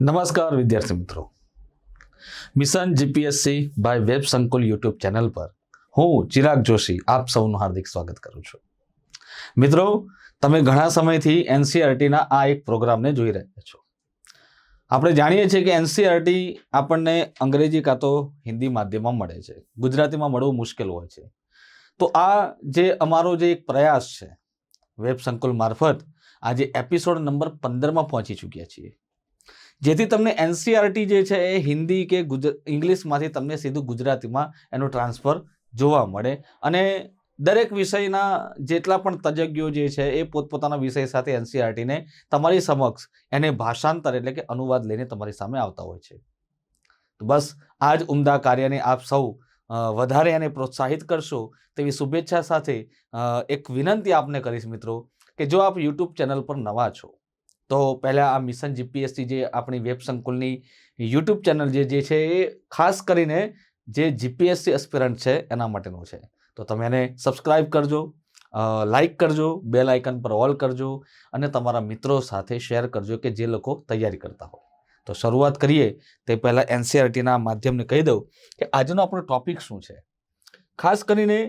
નમસ્કાર વિદ્યાર્થી મિત્રો, મિશન જીપીએસસી બાય વેબ સંકુલ યુટ્યુબ ચેનલ પર હું ચિરાગ જોશી આપ સૌનું હાર્દિક સ્વાગત કરું છું. મિત્રો, તમે ઘણા સમયથી એનસીઈઆરટીના આ એક પ્રોગ્રામને જોઈ રહ્યા છો. આપણે જાણીએ છીએ કે એનસીઈઆરટી આપણને અંગ્રેજી કાં તો હિન્દી માધ્યમમાં મળે છે, ગુજરાતીમાં મળવું મુશ્કેલ હોય છે. તો આ જે અમારો જે એક પ્રયાસ છે વેબ સંકુલ મારફત આજે એપિસોડ નંબર 15માં પહોંચી ચૂક્યા છીએ, જેથી તમને એનસીઈઆરટી જે છે એ હિન્દી કે ઇંગ્લિશમાંથી તમને સીધું ગુજરાતીમાં એનું ટ્રાન્સફર જોવા મળે અને દરેક વિષયના જેટલા પણ તજજ્ઞો જે છે એ પોતપોતાના વિષય સાથે એનસીઈઆરટીને તમારી સમક્ષ એને ભાષાંતર એટલે કે અનુવાદ લઈને તમારી સામે આવતા હોય છે. તો બસ આ જ ઉમદા કાર્યને આપ સૌ વધારે એને પ્રોત્સાહિત કરશો તેવી શુભેચ્છા સાથે એક વિનંતી આપને કરીશ મિત્રો કે જો આપ યુટ્યુબ ચેનલ પર નવા છો તો પહેલાં આ મિશન જીપીએસસી જે આપણી વેબ સંકુલની યુટ્યુબ ચેનલ જે છે એ ખાસ કરીને જે જીપીએસસી એસ્પિરન્ટ છે એના માટેનું છે. તો તમે એને સબસ્ક્રાઇબ કરજો, લાઇક કરજો, બેલ આઇકન પર ઓલ કરજો અને તમારા મિત્રો સાથે શેર કરજો કે જે લોકો તૈયારી કરતા હોય. તો શરૂઆત કરીએ તે પહેલાં એનસીઈઆરટીના માધ્યમને કહી દઉં કે આજનો આપણો ટોપિક શું છે. ખાસ કરીને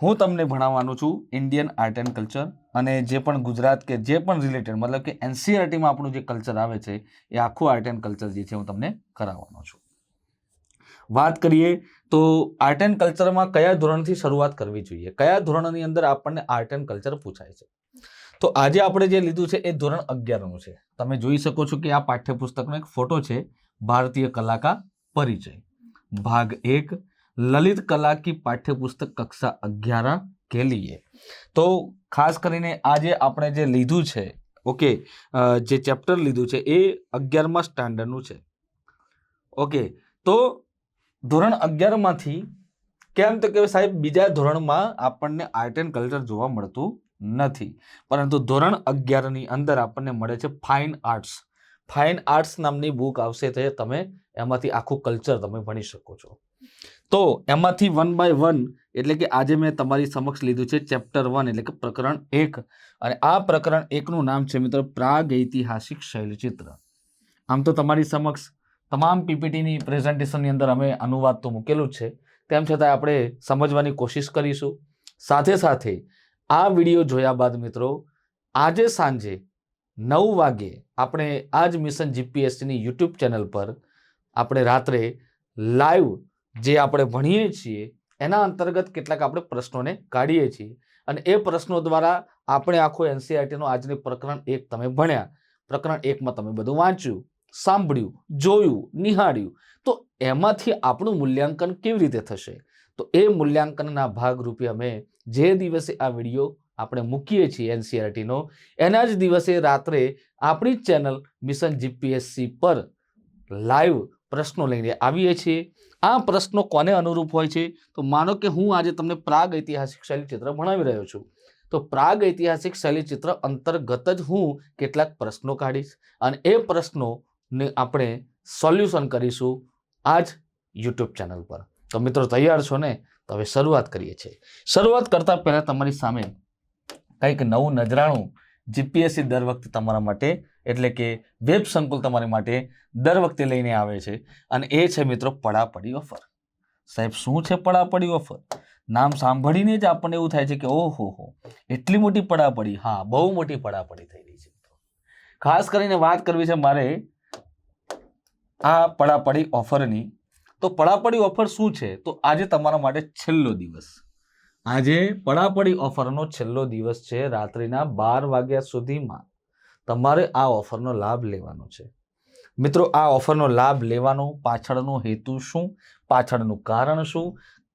હું તમને ભણાવવાનું છું ઇન્ડિયન આર્ટ એન્ડ કલ્ચર અને જે પણ ગુજરાત કે જે પણ રિલેટેડ મતલબ કે એનસીઈઆરટીમાં આપણું જે કલ્ચર આવે છે એ આખું આર્ટ એન્ડ કલ્ચર જે છે હું તમને કરાવવાનો છું. વાત કરીએ તો આર્ટ એન્ડ કલ્ચરમાં કયા ધોરણથી શરૂઆત કરવી જોઈએ, કયા ધોરણની અંદર આપણને આર્ટ એન્ડ કલ્ચર પૂછાય છે. તો આજે આપણે જે લીધું છે એ ધોરણ 11નું છે. તમે જોઈ શકો છો કે આ પાઠ્યપુસ્તકનો એક ફોટો છે, ભારતીય કલા કા પરિચય, ભાग 1, ललित कला की पाठ्यपुस्तक कक्षा 11 के लिए. તો ખાસ કરીને આજે આપણે જે લીધું છે ઓકે, જે ચેપ્ટર લીધું છે એ 11મા સ્ટાન્ડર્ડનું છે. ઓકે, તો ધોરણ 11માંથી કેમ તો કે સાહેબ બીજા ધોરણમાં આપણને આર્ટ એન્ડ કલ્ચર જોવા મળતું નથી, પરંતુ ધોરણ 11ની અંદર આપણને મળે છે ફાઇન આર્ટ્સ. ફાઇન આર્ટ્સ નામની બુક આવશે તો તમે એમાંથી આખું કલ્ચર તમે ભણી શકો છો. તો એમાંથી 1 by 1 એટલે કે આજે મેં તમારી સમક્ષ લીધું છે ચેપ્ટર 1 એટલે કે પ્રકરણ 1 અને આ પ્રકરણ 1નું નામ છે મિત્રો પ્રાગ ઐતિહાસિક શૈલચિત્ર. આમ તો તમારી સમક્ષ તમામ પીપીટીની પ્રેઝન્ટેશનની અંદર અમે અનુવાદ તો મૂકેલું જ છે, તેમ છતાં આપણે સમજવાની કોશિશ કરીશું. સાથે સાથે આ વિડીયો જોયા બાદ મિત્રો આજે સાંજે 9 વાગે આપણે આ જ મિશન જીપીએસસીની યુટ્યુબ ચેનલ પર આપણે રાત્રે લાઈવ જે આપણે ભણીએ છીએ એના અંતર્ગત કેટલાક આપણે પ્રશ્નોને કાઢીએ છીએ અને એ પ્રશ્નો દ્વારા આપણે આખો એનસીઈઆરટીનો આજની પ્રકરણ 1 તમે ભણ્યા, પ્રકરણ 1માં તમે બધું વાંચ્યું, સાંભળ્યું, જોયું, નિહાળ્યું, તો એમાંથી આપણું મૂલ્યાંકન કેવી રીતે થશે. તો એ મૂલ્યાંકનના ભાગરૂપે અમે જે દિવસે આ વિડીયો આપણે મૂકીએ છીએ એનસીઈઆરટીનો એના જ દિવસે રાત્રે આપણી ચેનલ મિશન જીપીએસસી પર લાઈવ પ્રશ્નો લઈને આવીએ છીએ. આ પ્રશ્નો કોને અનુરૂપ હોય છે? તો માનો કે હું આજે તમને પ્રાગ ઐતિહાસિક શૈલચિત્ર ભણાવી રહ્યો છું, તો પ્રાગ ઐતિહાસિક શૈલચિત્ર અંતર્ગત જ હું કેટલાક પ્રશ્નો કાઢીશ અને એ પ્રશ્નોને આપણે સોલ્યુશન કરીશું આ જ યુટ્યુબ ચેનલ પર. તો મિત્રો તૈયાર છો ને? તો હવે શરૂઆત કરીએ છીએ. શરૂઆત કરતા પહેલા તમારી સામે કંઈક નવું નજરાણું જીપીએસસી દર વખતે તમારા માટે એટલે કે વેબ સંકુલ તમારી માટે દર વખતે લઈને આવે છે અને એ છે મિત્રો પડાપડી ઓફર. સાહેબ શું છે પડાપડી ઓફર? નામ સાંભળીને જ આપણને એવું થાય છે કે ઓહો હો એટલી મોટી પડાપડી. હા, બહુ મોટી પડાપડી થઈ રહી છે. ખાસ કરીને વાત કરવી છે મારે આ પડાપડી ઓફરની. તો પડાપડી ઓફર શું છે? તો આજે તમારા માટે છેલ્લો દિવસ, આજે પડાપડી ઓફરનો છેલ્લો દિવસ છે. રાત્રિના 12 વાગ્યા સુધીમાં તમારે આ ઓફરનો લાભ લેવાનો છે. મિત્રો આ ઓફરનો લાભ લેવાનો પાછળનો હેતુ શું, પાછળનું કારણ શું,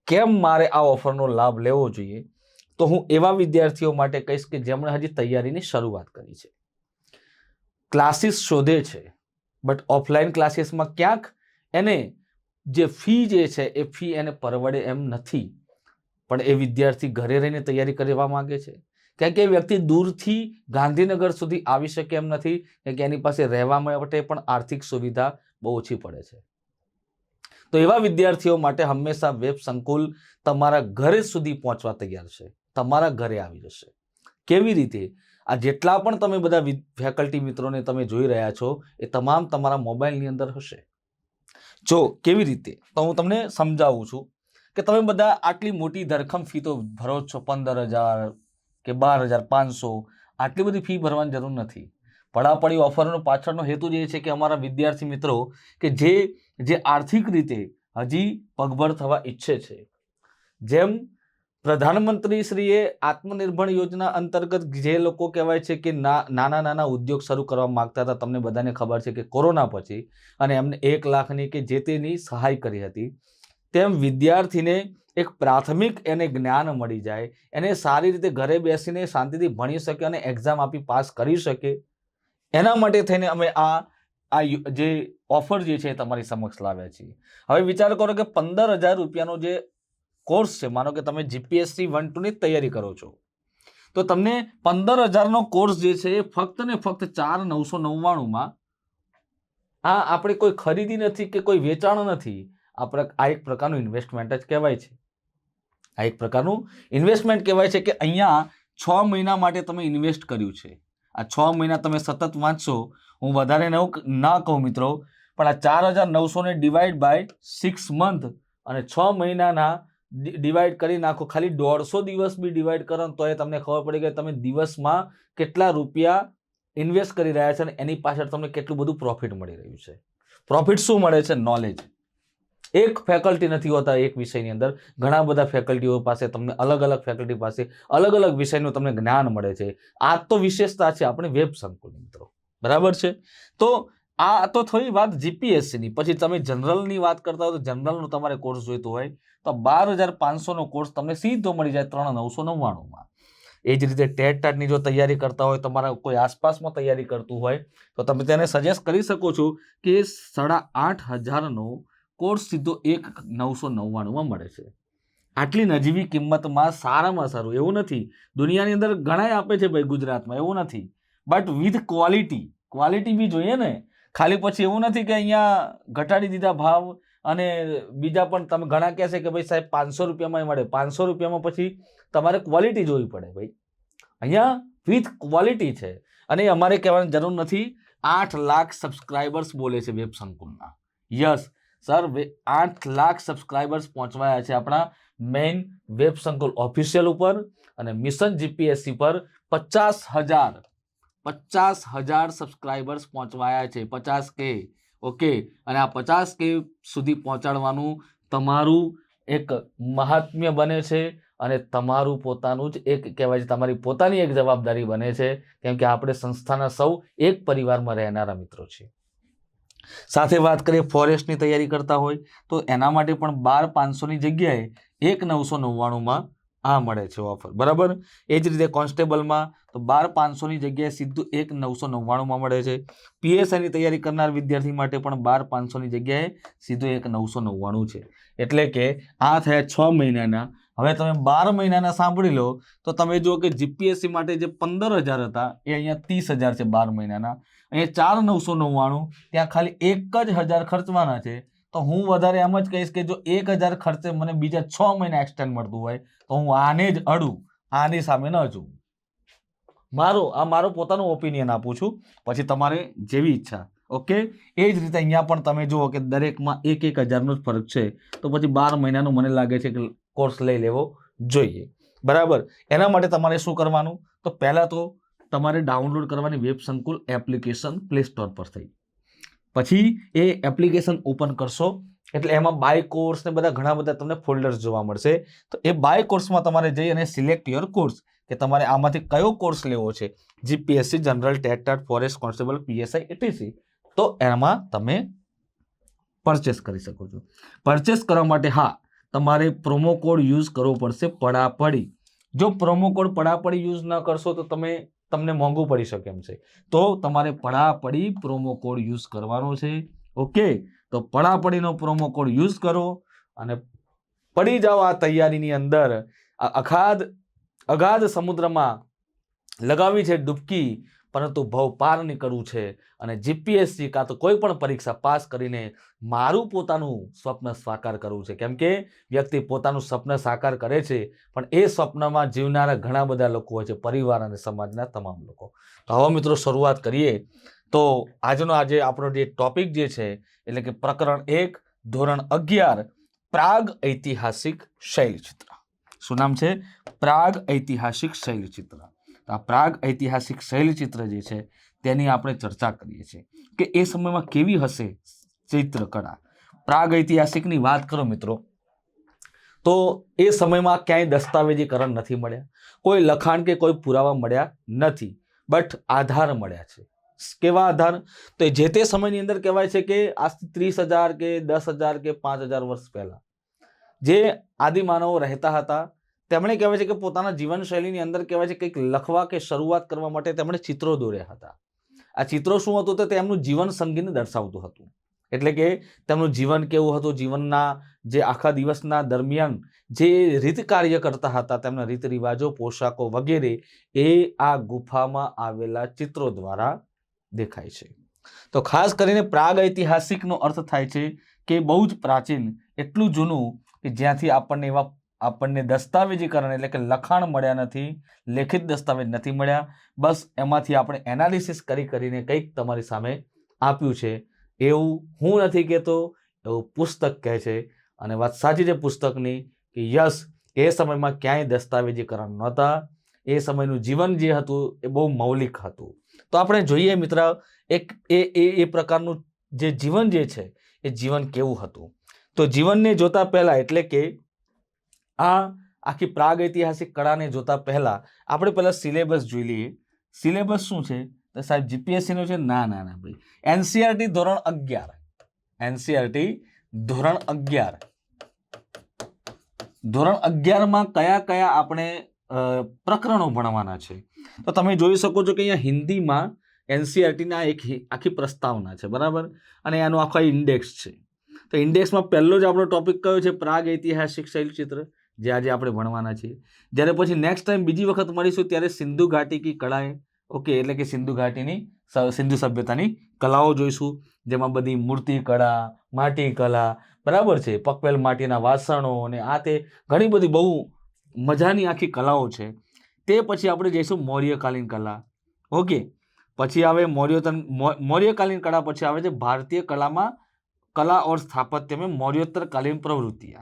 કેમ મારે આ ઓફરનો લાભ લેવો જોઈએ? તો હું એવા વિદ્યાર્થીઓ માટે કહીશ કે જેમણે હજી તૈયારીની શરૂઆત કરી છે, ક્લાસીસ શોધે છે બટ ઓફલાઈન ક્લાસીસમાં ક્યાંક એને જે ફી જે છે એ ફી એને પરવડે એમ નથી, પણ એ વિદ્યાર્થી ઘરે રહીને તૈયારી કરવા માંગે છે. કારણ કે એ વ્યક્તિ દૂરથી ગાંધીનગર સુધી આવી શકે એમ નથી, કે એની પાસે રહેવા માટે પણ આર્થિક સુવિધા બહુ ઓછી પડે છે. તો એવા વિદ્યાર્થીઓ માટે હંમેશા વેબ સંકુલ તમારા ઘરે સુધી પહોંચવા તૈયાર છે, તમારા ઘરે આવી જશે. કેવી રીતે? આ જેટલા પણ તમે બધા ફેકલ્ટી મિત્રોને તમે જોઈ રહ્યા છો એ તમામ તમારા મોબાઈલની અંદર હશે. જો કેવી રીતે તો હું તમને સમજાવું છું કે તમે બધા આટલી મોટી ધરખમ ફી તો ભરો છો, 15,000 કે 12,500, આટલી બધી ફી ભરવાની જરૂર નથી. પડાપડી ઓફરનો પાછળનો હેતુ જ એ છે કે અમારા વિદ્યાર્થી મિત્રો કે જે આર્થિક રીતે હજી પગભર થવા ઈચ્છે છે, જેમ પ્રધાનમંત્રીશ્રીએ આત્મનિર્ભર યોજના અંતર્ગત જે લોકો કહેવાય છે કે નાના ઉદ્યોગ શરૂ કરવા માંગતા હતા, તમને બધાને ખબર છે કે કોરોના પછી અને એમને 1 લાખની કે જે તેની સહાય કરી હતી, તેમ વિદ્યાર્થીને એક પ્રાથમિક એને જ્ઞાન મળી જાય, એને સારી રીતે ઘરે બેસીને શાંતિથી ભણી શકે અને એક્ઝામ આપી પાસ કરી શકે, એના માટે થઈને અમે આ જે ઓફર જે છે એ તમારી સમક્ષ લાવ્યા છીએ. હવે વિચાર કરો કે 15,000 રૂપિયાનો જે કોર્સ છે, માનો કે તમે જીપીએસસી 1-2 ની તૈયારી કરો છો, તો તમને 15,000નો કોર્સ જે છે એ ફક્ત ને ફક્ત 4,999માં, આ આપણે કોઈ ખરીદી નથી કે કોઈ વેચાણ નથી, આ એક પ્રકારનું ઇન્વેસ્ટમેન્ટ જ કહેવાય છે. આ એક પ્રકારનું ઇન્વેસ્ટમેન્ટ કહેવાય છે કે અહીંયા 6 મહિના માટે તમે ઇન્વેસ્ટ કર્યું છે. આ 6 મહિના તમે સતત વાંચશો. હું વધારે ના કહું મિત્રો, પણ આ 4,900 ને ડિવાઈડ બાય 6 મંથ અને 6 મહિનાના ડિવાઈડ કરી નાખો, ખાલી 150 દિવસ બી ડિવાઈડ કરો તો એ તમને ખબર પડી કે તમે દિવસમાં કેટલા રૂપિયા ઇન્વેસ્ટ કરી રહ્યા છો અને એની પાછળ તમને કેટલું બધું પ્રોફિટ મળી રહ્યું છે. પ્રોફિટ શું મળે છે? નોલેજ. એક ફેકલ્ટી નથી હોતા એક વિષયની અંદર, ઘણા બધા ફેકલ્ટીઓ પાસે તમને અલગ ફેકલ્ટી પાસે અલગ વિષયનું તમને જ્ઞાન મળે છે. આ તો વિશેષતા છે આપણી વેબ સંકુલની મિત્રો, બરાબર છે? તો આ તો થઈ વાત જીપીએસસીની. પછી તમે જનરલની વાત કરતા હો તો જનરલનો તમારે કોર્સ જોઈતો હોય તો 12,500નો કોર્સ તમને સીધો મળી જાય 3,999માં. એ જ રીતે ટેટની જો તૈયારી કરતા હોય, તમારા કોઈ આસપાસમાં તૈયારી કરતું હોય તો તમે તેને સજેસ્ટ કરી શકો છો કે 8,500નો કોર્સ સીધો 1,999માં મળે છે. આટલી નજીવી કિંમતમાં સારામાં સારું. એવું નથી, દુનિયાની અંદર ઘણા આપે છે ભાઈ ગુજરાતમાં, એવું નથી, બટ વિથ ક્વોલિટી બી જોઈએ ને. ખાલી પછી એવું નથી કે અહીંયા ઘટાડી દીધા ભાવ અને બીજા પણ તમે ઘણા કહેશે કે ભાઈ સાહેબ 500 રૂપિયામાં મળે. 500 રૂપિયામાં પછી તમારે ક્વોલિટી જોવી પડે ભાઈ. અહીંયા વિથ ક્વોલિટી છે અને અમારે કહેવાની જરૂર નથી. 8 લાખ સબસ્ક્રાઇબર્સ બોલે છે વેબ સંકુલના. યસ સર, 8 લાખ સબસ્ક્રાઇબર્સ પહોંચવાયા છે આપણા મેઇન વેબ સંકુલ ઓફિશિયલ ઉપર, અને મિશન જીપીએસસી પર 50,000 સબસ્ક્રાઇબર્સ પહોંચવાયા છે. 50K. ઓકે, અને આ 50K સુધી પહોંચાડવાનું તમારું એક મહાત્મ્ય બને છે અને તમારું પોતાનું જ એક કહેવાય છે, તમારી પોતાની એક જવાબદારી બને છે, કેમ કે આપણે સંસ્થાના સૌ એક પરિવારમાં રહેનારા મિત્રો છીએ. સાથે વાત કરીએ ફોરેસ્ટની તૈયારી કરતા હોય તો એના માટે પણ 12,500ની જગ્યાએ 1,999માં આ મળે છે ઓફર, બરાબર? એ જ રીતે કોન્સ્ટેબલમાં તો 12,500ની જગ્યાએ સીધું 1,999માં મળે છે. પીએસઆઈની તૈયારી કરનાર વિદ્યાર્થી માટે પણ 12,500ની જગ્યાએ સીધું 1,999 છે. એટલે કે આ થયા 6 મહિનાના. હવે તમે 12 મહિનાના સાંભળી લો તો તમે જુઓ કે જીપીએસસી માટે જે 15,000 હતા એ અહીંયા 30,000 છે 12 મહિનાના. અહીંયા 4,999, ત્યાં ખાલી 1,000 ખર્ચવાના છે. તો હું વધારે એમ જ કહીશ કે જો 1,000 ખર્ચે મને બીજા 6 મહિના એક્સટેન્ડ મળતું હોય તો હું આને જ અડું, આની સામે ન જોઉં. મારો પોતાનો ઓપિનિયન આપું છું, પછી તમારે જેવી ઈચ્છા. ઓકે, એ જ રીતે અહીંયા પણ તમે જુઓ કે દરેકમાં 1,000નો જ ફરક છે. તો પછી 12 મહિનાનો મને લાગે છે કે કોર્સ લઈ લેવો જોઈએ, બરાબર? એના માટે તમારે શું કરવાનું? તો પહેલાં તો તમારે ડાઉનલોડ કરવાની વેબ સંકુલ એપ્લિકેશન પ્લે સ્ટોર પર થઈ. પછી એ એપ્લિકેશન ઓપન કરશો એટલે એમાં બાય કોર્સ ને ઘણા બધા તમને ફોલ્ડર્સ જોવા મળશે. તો એ બાય કોર્સમાં તમારે જઈ અને સિલેક્ટ યોર કોર્સ કે તમારે આમાંથી કયો કોર્સ લેવો છે, GPSC, general, TET, forest, constable, PSI, ATC. તો એમાં તમે પરચેસ કરી શકો છો. પરચેસ કરવા માટે તમારે પ્રોમો કોડ યુઝ કરવો પડશે, પડાપડી. જો પ્રોમો કોડ પડાપડી યુઝ ન કરશો તો તમને મોંઘું પડી શકે એમ છે. તો તમારે પડાપડી પ્રોમો કોડ યુઝ કરવાનો છે. ઓકે, તો પડાપડીનો પ્રોમો કોડ યુઝ કરો અને પડી જાઓ આ તૈયારીની અંદર. અગાધ સમુદ્રમાં લગાવી છે ડૂબકી, પરંતુ ભવ પાર નીકળવું છે અને જીપીએસસી કાં તો કોઈ પણ પરીક્ષા પાસ કરીને મારું પોતાનું સ્વપ્ન સાકાર કરવું છે. કેમ કે વ્યક્તિ પોતાનું સ્વપ્ન સાકાર કરે છે, પણ એ સ્વપ્નમાં જીવનારા ઘણા બધા લોકો હોય છે, પરિવાર અને સમાજના તમામ લોકો. તો હવે મિત્રો શરૂઆત કરીએ. તો આજે આપણો જે ટોપિક જે છે એટલે કે પ્રકરણ 1 ધોરણ 11 પ્રાગ ઐતિહાસિક શૈલચિત્ર. શું નામ છે? પ્રાગ ઐતિહાસિક શૈલચિત્ર. આ પ્રાગ ઐતિહાસિક શૈલચિત્ર જે છે તેની આપણે ચર્ચા કરીએ છીએ કે એ સમયમાં કેવી હશે ચિત્રકળા. પ્રાગ ઐતિહાસિકની વાત કરો મિત્રો, તો એ સમયમાં ક્યાંય દસ્તાવેજીકરણ નથી મળ્યા, કોઈ લખાણ કે કોઈ પુરાવા મળ્યા નથી, બટ આધાર મળ્યા છે. કેવા આધાર? તો જે તે સમયની અંદર કહેવાય છે કે આજથી 30,000 કે 10,000 કે 5,000 વર્ષ પહેલા જે આદિમાનવો રહેતા હતા તેમણે કહેવાય છે કે પોતાના જીવનશૈલીની અંદર કહેવાય છે કંઈક લખવા કે શરૂઆત કરવા માટે તેમણે ચિત્રો દોર્યા હતા. આ ચિત્રો શું હતું? તો તેમનું જીવન સંગીને દર્શાવતું હતું. એટલે કે તેમનું જીવન કેવું હતું, જીવનના જે આખા દિવસના દરમિયાન જે રીત કાર્ય કરતા હતા, તેમના રીત રિવાજો, પોશાકો વગેરે એ આ ગુફામાં આવેલા ચિત્રો દ્વારા દેખાય છે. તો ખાસ કરીને પ્રાગ ઐતિહાસિકનો અર્થ થાય છે કે બહુ જ પ્રાચીન, એટલું જૂનું કે જ્યાંથી આપણને દસ્તાવેજીકરણ એટલે કે લખાણ મળ્યા નથી, લેખિત દસ્તાવેજ નથી મળ્યા. બસ એમાંથી આપણે એનાલિસિસ કરીને કંઈક તમારી સામે આપ્યું છે. એવું હું નથી કહેતો, એવું પુસ્તક કહે છે. અને વાત સાચી છે પુસ્તકની કે યસ, એ સમયમાં ક્યાંય દસ્તાવેજીકરણ નહોતા. એ સમયનું જીવન જે હતું એ બહુ મૌલિક હતું. તો આપણે જોઈએ મિત્ર, એ પ્રકારનું જે જીવન જે છે એ જીવન કેવું હતું. તો જીવનને જોતા પહેલા એટલે કે આ આખી પ્રાગ ઐતિહાસિક કળાને જોતા પહેલા આપણે પહેલા સિલેબસ જોઈ લઈએ. સિલેબસ શું છે? તો સાહેબ જીપીએસસી નો છે? ના ભાઈ, એનસીઆરટી ધોરણ 11. એનસીઆરટી ધોરણ 11. ધોરણ 11માં કયા આપણે પ્રકરણો ભણવાના છે? તો તમે જોઈ શકો છો કે અહીંયા હિન્દીમાં એનસીઆરટીના એક આખી પ્રસ્તાવના છે, બરાબર, અને એનો આખો ઇન્ડેક્સ છે. તો ઇન્ડેક્સમાં પહેલો જ આપણો ટોપિક કયો છે? પ્રાગ ઐતિહાસિક શૈલચિત્ર, જે આજે આપણે ભણવાના છીએ. જ્યારે પછી નેક્સ્ટ ટાઈમ બીજી વખત મળીશું ત્યારે સિંધુ ઘાટી કી કળાએ, ઓકે, એટલે કે સિંધુ સભ્યતાની કલાઓ જોઈશું, જેમાં બધી મૂર્તિ કળા, માટી કલા, બરાબર છે, પકવેલ માટીના વાસણો અને આ તે ઘણી બધી બહુ મજાની આખી કલાઓ છે. તે પછી આપણે જઈશું મૌર્યકાલીન કલા, ઓકે. પછી આવે મૌર્યકાલીન કળા, પછી આવે છે ભારતીય કલામાં કલા ઓર સ્થાપત્ય में મૌર્યોત્તરકાલીન પ્રવૃત્તિઓ.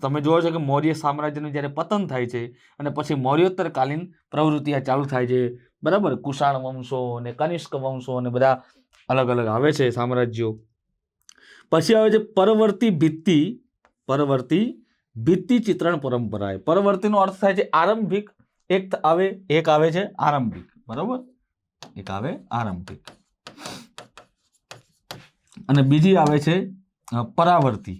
તમે જોવો છો કે મૌર્ય સામ્રાજ્યનું જ્યારે પતન થાય છે અને પછી મૌર્યોત્તરકાલીન પ્રવૃત્તિઓ ચાલુ થાય છે, બરાબર. કુષાણ વંશો અને કનિષ્ક વંશો અને બધા અલગ અલગ આવે છે સામ્રાજ્યો. પછી આવે છે પરવર્તી ભિત્તિ ચિત્રણ પરંપરા. પરવર્તીનો અર્થ થાય છે આરંભિક. એક આવે છે આરંભિક, બરાબર, એક આવે આરંભિક, અને બીજી આવે છે પરાવર્તી.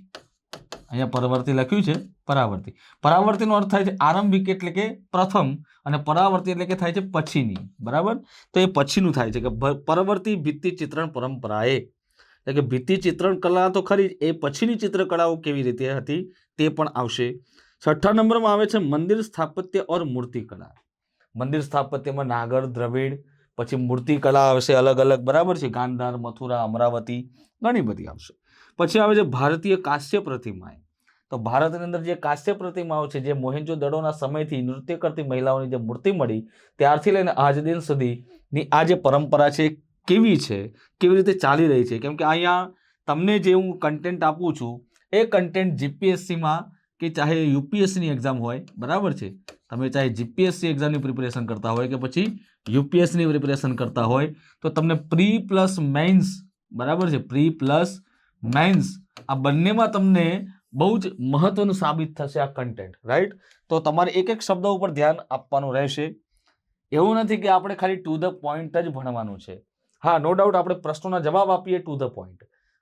અહીંયા પરવર્તી લખ્યું છે, પરાવર્તી. પરાવર્તીનો અર્થ થાય છે આરંભિક એટલે કે પ્રથમ, અને પરાવર્તી એટલે કે થાય છે પછીની, બરાબર. તો એ પછીનું થાય છે કે પરવર્તી ભિત્તિ ચિત્રણ પરંપરાએ, એટલે કે ભિત્તિ ચિત્રણ કલા તો ખરી જ, એ પછીની ચિત્રકળાઓ કેવી રીતે હતી તે પણ આવશે. 6ઠ્ઠા નંબરમાં આવે છે મંદિર સ્થાપત્ય ઓર મૂર્તિકળા. મંદિર સ્થાપત્યમાં નાગર, દ્રવિડ, પછી મૂર્તિકળા આવશે અલગ અલગ, બરાબર છે, ગાંધાર, મથુરા, અમરાવતી, ઘણી બધી આવશે. પછી આવે છે ભારતીય કાંસ્ય પ્રતિમાએ. તો ભારતની અંદર જે કાંસ્ય પ્રતિમાઓ છે, જે મોહેન્જો દડોના સમયથી નૃત્ય કરતી મહિલાઓની જે મૂર્તિ મળી ત્યારથી લઈને આજ દિન સુધીની આ જે પરંપરા છે કેવી છે, કેવી રીતે ચાલી રહી છે. કેમ કે અહીંયા તમને જે હું કન્ટેન્ટ આપું છું એ કન્ટેન્ટ જીપીએસસીમાં કે ચાહે યુપીએસસીની એક્ઝામ હોય, બરાબર છે, તમે ચાહે જીપીએસસી એક્ઝામની પ્રિપેરેશન કરતા હોય કે પછી યુપીએસસીની પ્રિપેરેશન કરતા હોય, તો તમને પ્રી પ્લસ મેઇન્સ, બરાબર છે, પ્રી પ્લસ મેઇન્સ આ બંનેમાં તમને બહુ જ મહત્વનું સાબિત થશે આ કન્ટેન્ટ, રાઈટ. તો તમારે એક એક શબ્દ ઉપર ધ્યાન આપવાનું રહેશે. એવું નથી કે આપણે ખાલી ટુ ધ પોઈન્ટ જ ભણવાનું છે. હા, નો ડાઉટ આપણે પ્રશ્નોના જવાબ આપીએ ટુ ધ પોઈન્ટ,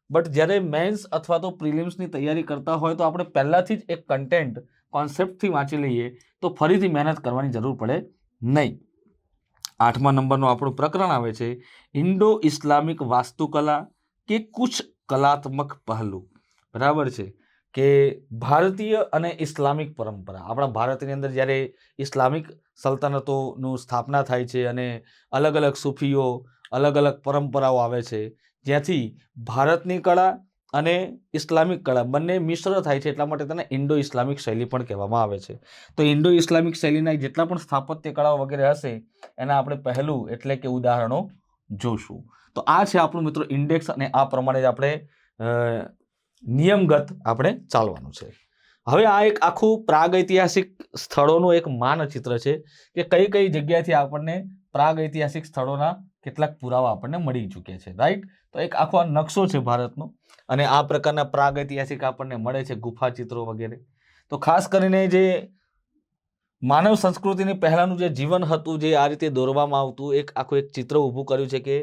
બટ જ્યારે મેન્સ અથવા તો પ્રિલિમ્સની તૈયારી કરતા હોય તો આપણે પહેલાથી જ એક કન્ટેન્ટ કોન્સેપ્ટથી વાંચી લઈએ તો ફરીથી મહેનત કરવાની જરૂર પડે નહીં. 8મા નંબરનું આપણું પ્રકરણ આવે છે ઇન્ડો ઇસ્લામિક વાસ્તુકલા કે કુછ કલાત્મક પહેલું, બરાબર છે. કે ભારતીય અને ઇસ્લામિક પરંપરા, આપણા ભારતની અંદર જ્યારે ઇસ્લામિક સલ્તનતોનું સ્થાપના થાય છે અને અલગ અલગ સૂફીઓ, અલગ અલગ પરંપરાઓ આવે છે, જ્યાંથી ભારતની કળા અને ઇસ્લામિક કળા બંને મિશ્ર થાય છે, એટલા માટે તેને ઇન્ડો ઇસ્લામિક શૈલી પણ કહેવામાં આવે છે. તો ઇન્ડો ઇસ્લામિક શૈલીના જેટલા પણ સ્થાપત્ય કળાઓ વગેરે હશે એના આપણે પહેલું એટલે કે ઉદાહરણો જોશું. તો આ છે આપણું મિત્રો ઇન્ડેક્સ, અને આ પ્રમાણે જ આપણે નિયમગત આપણે ચાલવાનું છે. હવે આ એક આખું પ્રાગૈતિહાસિક સ્થળોનું એક માનચિત્ર છે કે કઈ કઈ જગ્યાએથી આપણને પ્રાગૈતિહાસિક સ્થળોના કેટલાક પુરાવા આપણને મળી ચૂક્યા છે, રાઈટ. તો એક આખો આ નકશો છે ભારતનો, અને આ પ્રકારના પ્રાગૈતિહાસિક આપણને મળે છે ગુફા ચિત્રો વગેરે. તો ખાસ કરીને જે માનવ સંસ્કૃતિની પહેલાનું જે જીવન હતું, જે આ રીતે દોરવામાં આવતું, એક આખું એક ચિત્ર ઊભું કર્યું છે કે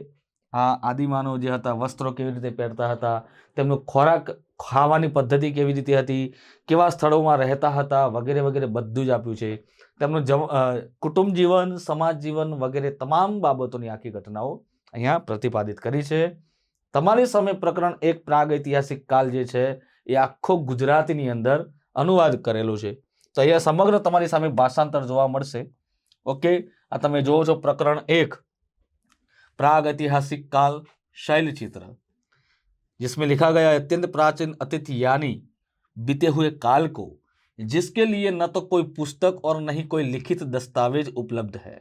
આ આદિમાનવ જે હતા વસ્ત્રો કેવી રીતે પહેરતા હતા, તેમનો ખોરાક ખાવાની પદ્ધતિ કેવી રીતે હતી, કેવા સ્થળોમાં રહેતા હતા વગેરે વગેરે બધું જ આપ્યું છે. તેમનું કુટુંબ જીવન, સમાજ જીવન વગેરે તમામ બાબતોની આખી ઘટનાઓ અહીંયા પ્રતિપાદિત કરી છે. તમારી સામે પ્રકરણ 1 પ્રાગૈતિહાસિક કાલ જે છે એ આખો ગુજરાતીની અંદર અનુવાદ કરેલો છે. તો અહીંયા સમગ્ર તમારી સામે ભાષાંતર જોવા મળશે. ઓકે, આ તમે જોવો છો પ્રકરણ 1 प्रागैतिहासिक काल शैलचित्र, जिसमें लिखा गया है अत्यंत प्राचीन अतीत यानी बीते हुए काल को, जिसके लिए न तो कोई पुस्तक और नहीं कोई लिखित दस्तावेज उपलब्ध है.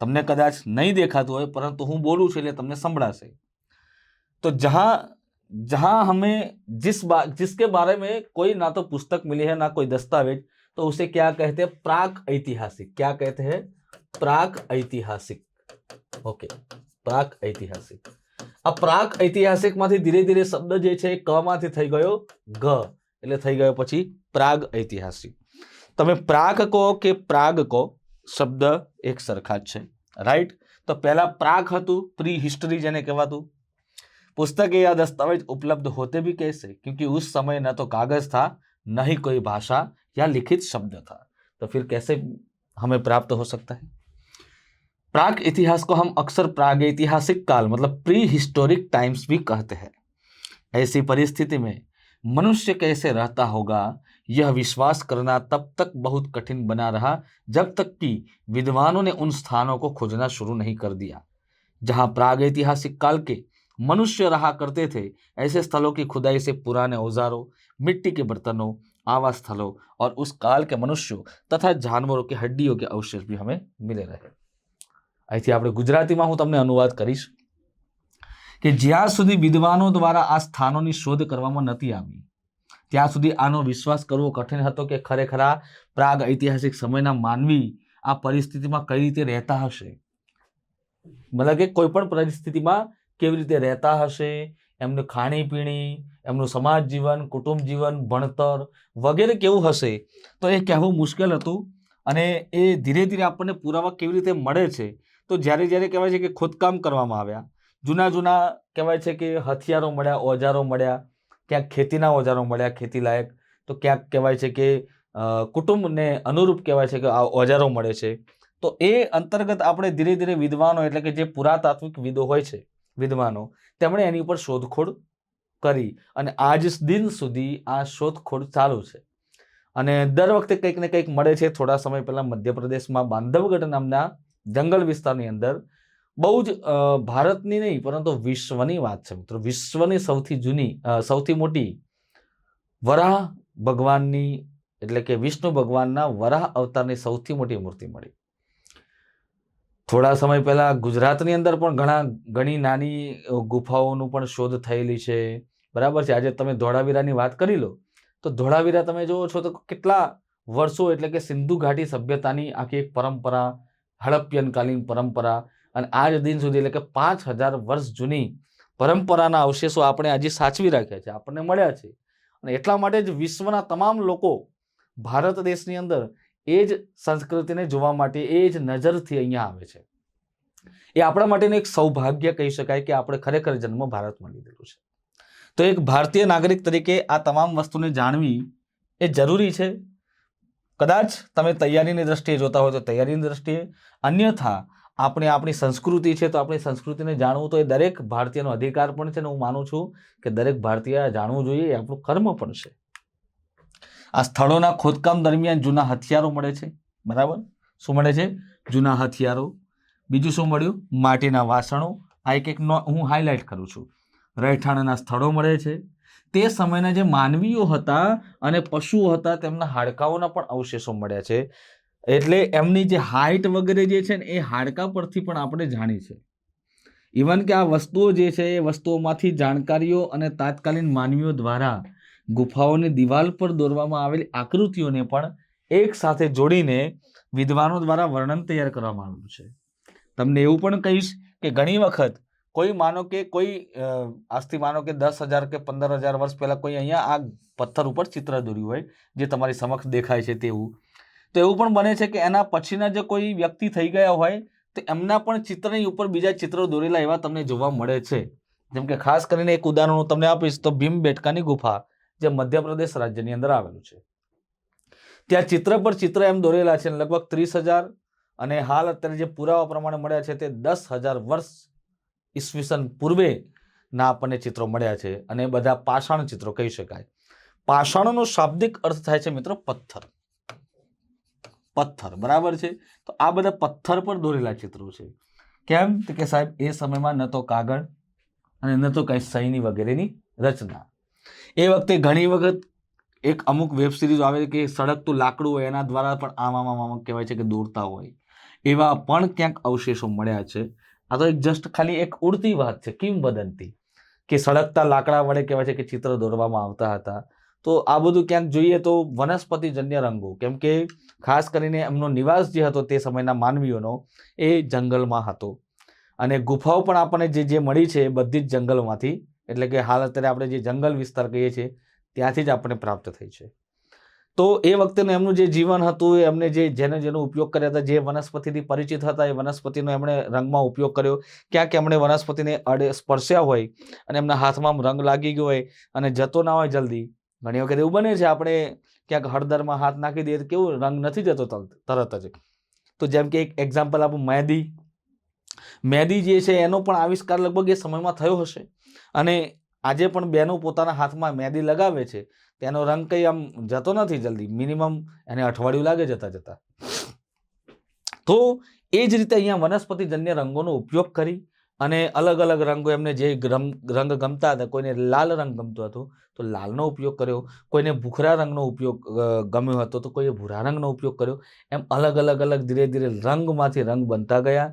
તમને કદાચ નહીં દેખાતું હોય પરંતુ હું બોલું છું એટલે તમને સંભળાશે. तो जहां हमें जिसके बारे में कोई ना तो पुस्तक मिली है ना कोई दस्तावेज, तो उसे क्या कहते हैं? प्राक ऐतिहासिक. क्या कहते हैं? प्राक ऐतिहासिक. ओके, प्राक ऐतिहासिक. આ પ્રાક ઐતિહાસિકમાંથી ધીરે ધીરે શબ્દ જે છે ક માંથી થઈ ગયો ગ, એટલે થઈ ગયો પછી પ્રાગ ઐતિહાસિક. તમે પ્રાક કહો કે પ્રાગ કહો, શબ્દ એક સરખા જ છે, રાઈટ. તો પહેલા પ્રાક હતું, પ્રી हिस्ट्री જેને કહેવાતું. पुस्तक या दस्तावेज उपलब्ध होते भी कैसे, क्योंकि उस समय न तो कागज था न ही कोई भाषा या लिखित शब्द था, तो फिर कैसे हमें प्राप्त हो सकता है? प्राक इतिहास को हम अक्सर प्रागैतिहासिक काल मतलब प्री हिस्टोरिक टाइम्स भी कहते हैं. ऐसी परिस्थिति में मनुष्य कैसे रहता होगा, यह विश्वास करना तब तक बहुत कठिन बना रहा जब तक कि विद्वानों ने उन स्थानों को खोजना शुरू नहीं कर दिया जहां प्रागैतिहासिक काल के मनुष्य रहा करते थे. ऐसे स्थलों की खुदाई से पुराने औजारों, मिट्टी के बर्तनों, आवास स्थलों और उस काल के मनुष्यों तथा जानवरों की हड्डियों के अवशेष भी हमें मिले रहे. અહીંથી આપણે ગુજરાતીમાં હું તમને અનુવાદ કરીશ કે જ્યાં સુધી વિદ્વાનો દ્વારા આ સ્થાનોની શોધ કરવામાં નથી આવી ત્યાં સુધી આનો વિશ્વાસ કરવો કઠિન હતો કે ખરેખર આ પ્રાગ ઐતિહાસિક સમયના માનવી આ પરિસ્થિતિમાં કઈ રીતે રહેતા હશે. મતલબ કે કોઈ પણ પરિસ્થિતિમાં કેવી રીતે રહેતા હશે, એમનું ખાણીપીણી, એમનું સમાજ જીવન, કુટુંબ જીવન, ભણતર વગેરે કેવું હશે, તો એ કહેવું મુશ્કેલ હતું. અને એ ધીરે ધીરે આપણને પુરાવા કેવી રીતે મળે છે, તો જ્યારે જ્યારે કહેવાય છે કે ખોદકામ કરવામાં આવ્યા, જૂના જૂના કહેવાય છે કે હથિયારો મળ્યા, ઓજારો મળ્યા, ક્યાંક ખેતીના ઓજારો મળ્યા ખેતી લાયક, તો ક્યાંક કહેવાય છે કે કુટુંબને અનુરૂપ કહેવાય છે કે આ ઓજારો મળે છે. તો એ અંતર્ગત આપણે ધીરે ધીરે વિદ્વાનો એટલે કે જે પુરાતાત્વિક વિદો હોય છે, વિદ્વાનો, તેમણે એની ઉપર શોધખોળ કરી અને આજ દિન સુધી આ શોધખોળ ચાલુ છે. અને દર વખતે કંઈક ને કંઈક મળે છે. થોડા સમય પહેલા મધ્યપ્રદેશમાં બાંધવગઢ નામના જંગલ વિસ્તારની અંદર બહુ જ ભારતની નહીં પરંતુ વિશ્વની વાત છે મિત્રો, વિશ્વની સૌથી મોટી વરાહ ભગવાનની એટલે કે વિષ્ણુ ભગવાનના વરાહ અવતારની સૌથી મોટી મૂર્તિ મળી. થોડા સમય પહેલા ગુજરાતની અંદર પણ ઘણી નાની ગુફાઓનું પણ શોધ થયેલી છે, બરાબર છે. આજે તમે ધોળાવીરાની વાત કરી લો તો ધોળાવીરા તમે જોવો છો તો કેટલા વર્ષો એટલે કે સિંધુ ઘાટી સભ્યતાની આખી એક પરંપરા, હડપ્પનકાલીન પરંપરા, અને આજ દિન સુધી એટલે કે 5000 વર્ષ જૂની પરંપરાના અવશેષો આપણે આજે સાચવી રાખ્યા છે, આપણને મળ્યા છે. અને એટલા માટે જ વિશ્વના તમામ લોકો ભારત દેશની અંદર એ જ સંસ્કૃતિને જોવા માટે એ જ નજરથી અહીંયા આવે છે. એ આપણા માટેનું એક સૌભાગ્ય કહી શકાય કે આપણે ખરેખર જન્મ ભારતમાં લીધેલો છે. તો એક ભારતીય નાગરિક તરીકે આ તમામ વસ્તુને જાણવી એ જરૂરી છે. કદાચ તમે તૈયારીની દ્રષ્ટિએ જોતા હોય તો તૈયારીની દ્રષ્ટિએ, અન્યથા આપણે આપણી સંસ્કૃતિ છે તો આપણી સંસ્કૃતિને જાણવું તો એ દરેક ભારતીયનો અધિકાર પણ છે. અને હું માનું છું કે દરેક ભારતીય જાણવું જોઈએ, એ આપણું કર્મ પણ છે. આ સ્થળોના ખોદકામ દરમિયાન જૂના હથિયારો મળે છે, બરાબર. શું મળે છે? જૂના હથિયારો. બીજું શું મળ્યું? માટીના વાસણો. આ એક હું હાઇલાઇટ કરું છું. રહેઠાણના સ્થળો મળે છે. તે સમયના જે માનવીઓ હતા અને પશુઓ હતા તેમના હાડકાઓના પણ અવશેષો મળ્યા છે. એટલે એમની જે હાઇટ વગેરે જે છે ને એ હાડકા પરથી પણ આપણે જાણી છે. ઇવન કે આ વસ્તુઓ જે છે એ વસ્તુઓમાંથી જાણકારીઓ અને તાત્કાલિન માનવીઓ દ્વારા ગુફાઓની દિવાલ પર દોરવામાં આવેલી આકૃતિઓને પણ એક સાથે જોડીને વિદ્વાનો દ્વારા વર્ણન તૈયાર કરવામાં આવ્યું છે. તમને એવું પણ કહીશ કે ઘણી વખત કોઈ માનો કે આજથી માનો કે 10,000 કે 15,000 વર્ષ પહેલા કોઈ અહીંયા આ પથ્થર ઉપર ચિત્ર દોર્યું હોય જે તમારી સમક્ષ દેખાય છે તેવું, તો એવું પણ બને છે કે એના પછીના જે કોઈ વ્યક્તિ થઈ ગયા હોય તો એમના પણ ચિત્રની ઉપર બીજા ચિત્રો દોરેલા એવા તમને જોવા મળે છે. જેમ કે ખાસ કરીને એક ઉદાહરણ હું તમને આપીશ તો ભીમબેટકાની ગુફા જે મધ્યપ્રદેશ રાજ્યની અંદર આવેલું છે, ત્યાં ચિત્ર પર ચિત્ર એમ દોરેલા છે લગભગ 30,000 અને હાલ અત્યારે જે પુરાવા પ્રમાણે મળ્યા છે તે 10,000 વર્ષ ઈસવીસન પૂર્વેના આપણને ચિત્રો મળ્યા છે. અને બધા પાષાણ ચિત્રો કહી શકાય. પાષાણનો શાબ્દિક અર્થ થાય છે મિત્રો પથ્થર. પથ્થર, બરાબર છે. તો આ બધા પથ્થર પર દોરેલા ચિત્રો છે. કેમ? કે સાહેબ એ સમયમાં ન તો કાગળ અને ન તો કઈ સહીની વગેરેની રચના. એ વખતે ઘણી વખત એક અમુક વેબ સિરીઝ આવે કે સળગતું લાકડું હોય એના દ્વારા પણ આમ કહેવાય છે કે દોરતા હોય, એવા પણ ક્યાંક અવશેષો મળ્યા છે. આ તો એક જસ્ટ ખાલી એક ઉડતી વાત છે, કિંવદંતી, કે સળગતા લાકડા વડે કહેવાય છે કે ચિત્ર દોરવામાં આવતા હતા. તો આ બધું ક્યાંક જોઈએ તો વનસ્પતિજન્ય રંગો, કેમ કે ખાસ કરીને એમનો નિવાસ જે હતો તે સમયના માનવીઓનો એ જંગલમાં હતો. અને ગુફાઓ પણ આપણને જે મળી છે એ બધી જ જંગલમાંથી, એટલે કે હાલ અત્યારે આપણે જે જંગલ વિસ્તાર કહીએ છીએ ત્યાંથી જ આપણને પ્રાપ્ત થઈ છે. તો એ વખતેનું એમનું જે જીવન હતું, એમને જેનો ઉપયોગ કર્યા હતા, જે વનસ્પતિથી પરિચિત હતા એ વનસ્પતિનો એમણે રંગમાં ઉપયોગ કર્યો. ક્યાંક એમણે વનસ્પતિને સ્પર્શ્યા હોય અને એમના હાથમાં રંગ લાગી ગયો હોય અને જતો ના હોય જલ્દી. ઘણી વખત એવું બને છે આપણે ક્યાંક હળદરમાં હાથ નાખી દઈએ તો કેવું રંગ નથી જતો તરત જ. તો જેમ કે એક એક્ઝામ્પલ આપું, મહેંદી જે છે એનો પણ આવિષ્કાર લગભગ એ સમયમાં થયો હશે. અને આજે પણ બહેનો પોતાના હાથમાં મહેંદી લગાવે છે, તેનો રંગ કંઈ આમ જતો નથી જલ્દી, મિનિમમ એને અઠવાડિયું લાગે જતા. તો એ જ રીતે અહીંયા વનસ્પતિજન્ય રંગોનો ઉપયોગ કરી અને અલગ અલગ રંગો, એમને જે રંગ ગમતા હતા, કોઈને લાલ રંગ ગમતો હતો તો લાલનો ઉપયોગ કર્યો, કોઈને ભૂખરા રંગનો ઉપયોગ ગમ્યો હતો તો કોઈએ ભૂરા રંગનો ઉપયોગ કર્યો. એમ અલગ અલગ ધીરે ધીરે રંગમાંથી રંગ બનતા ગયા.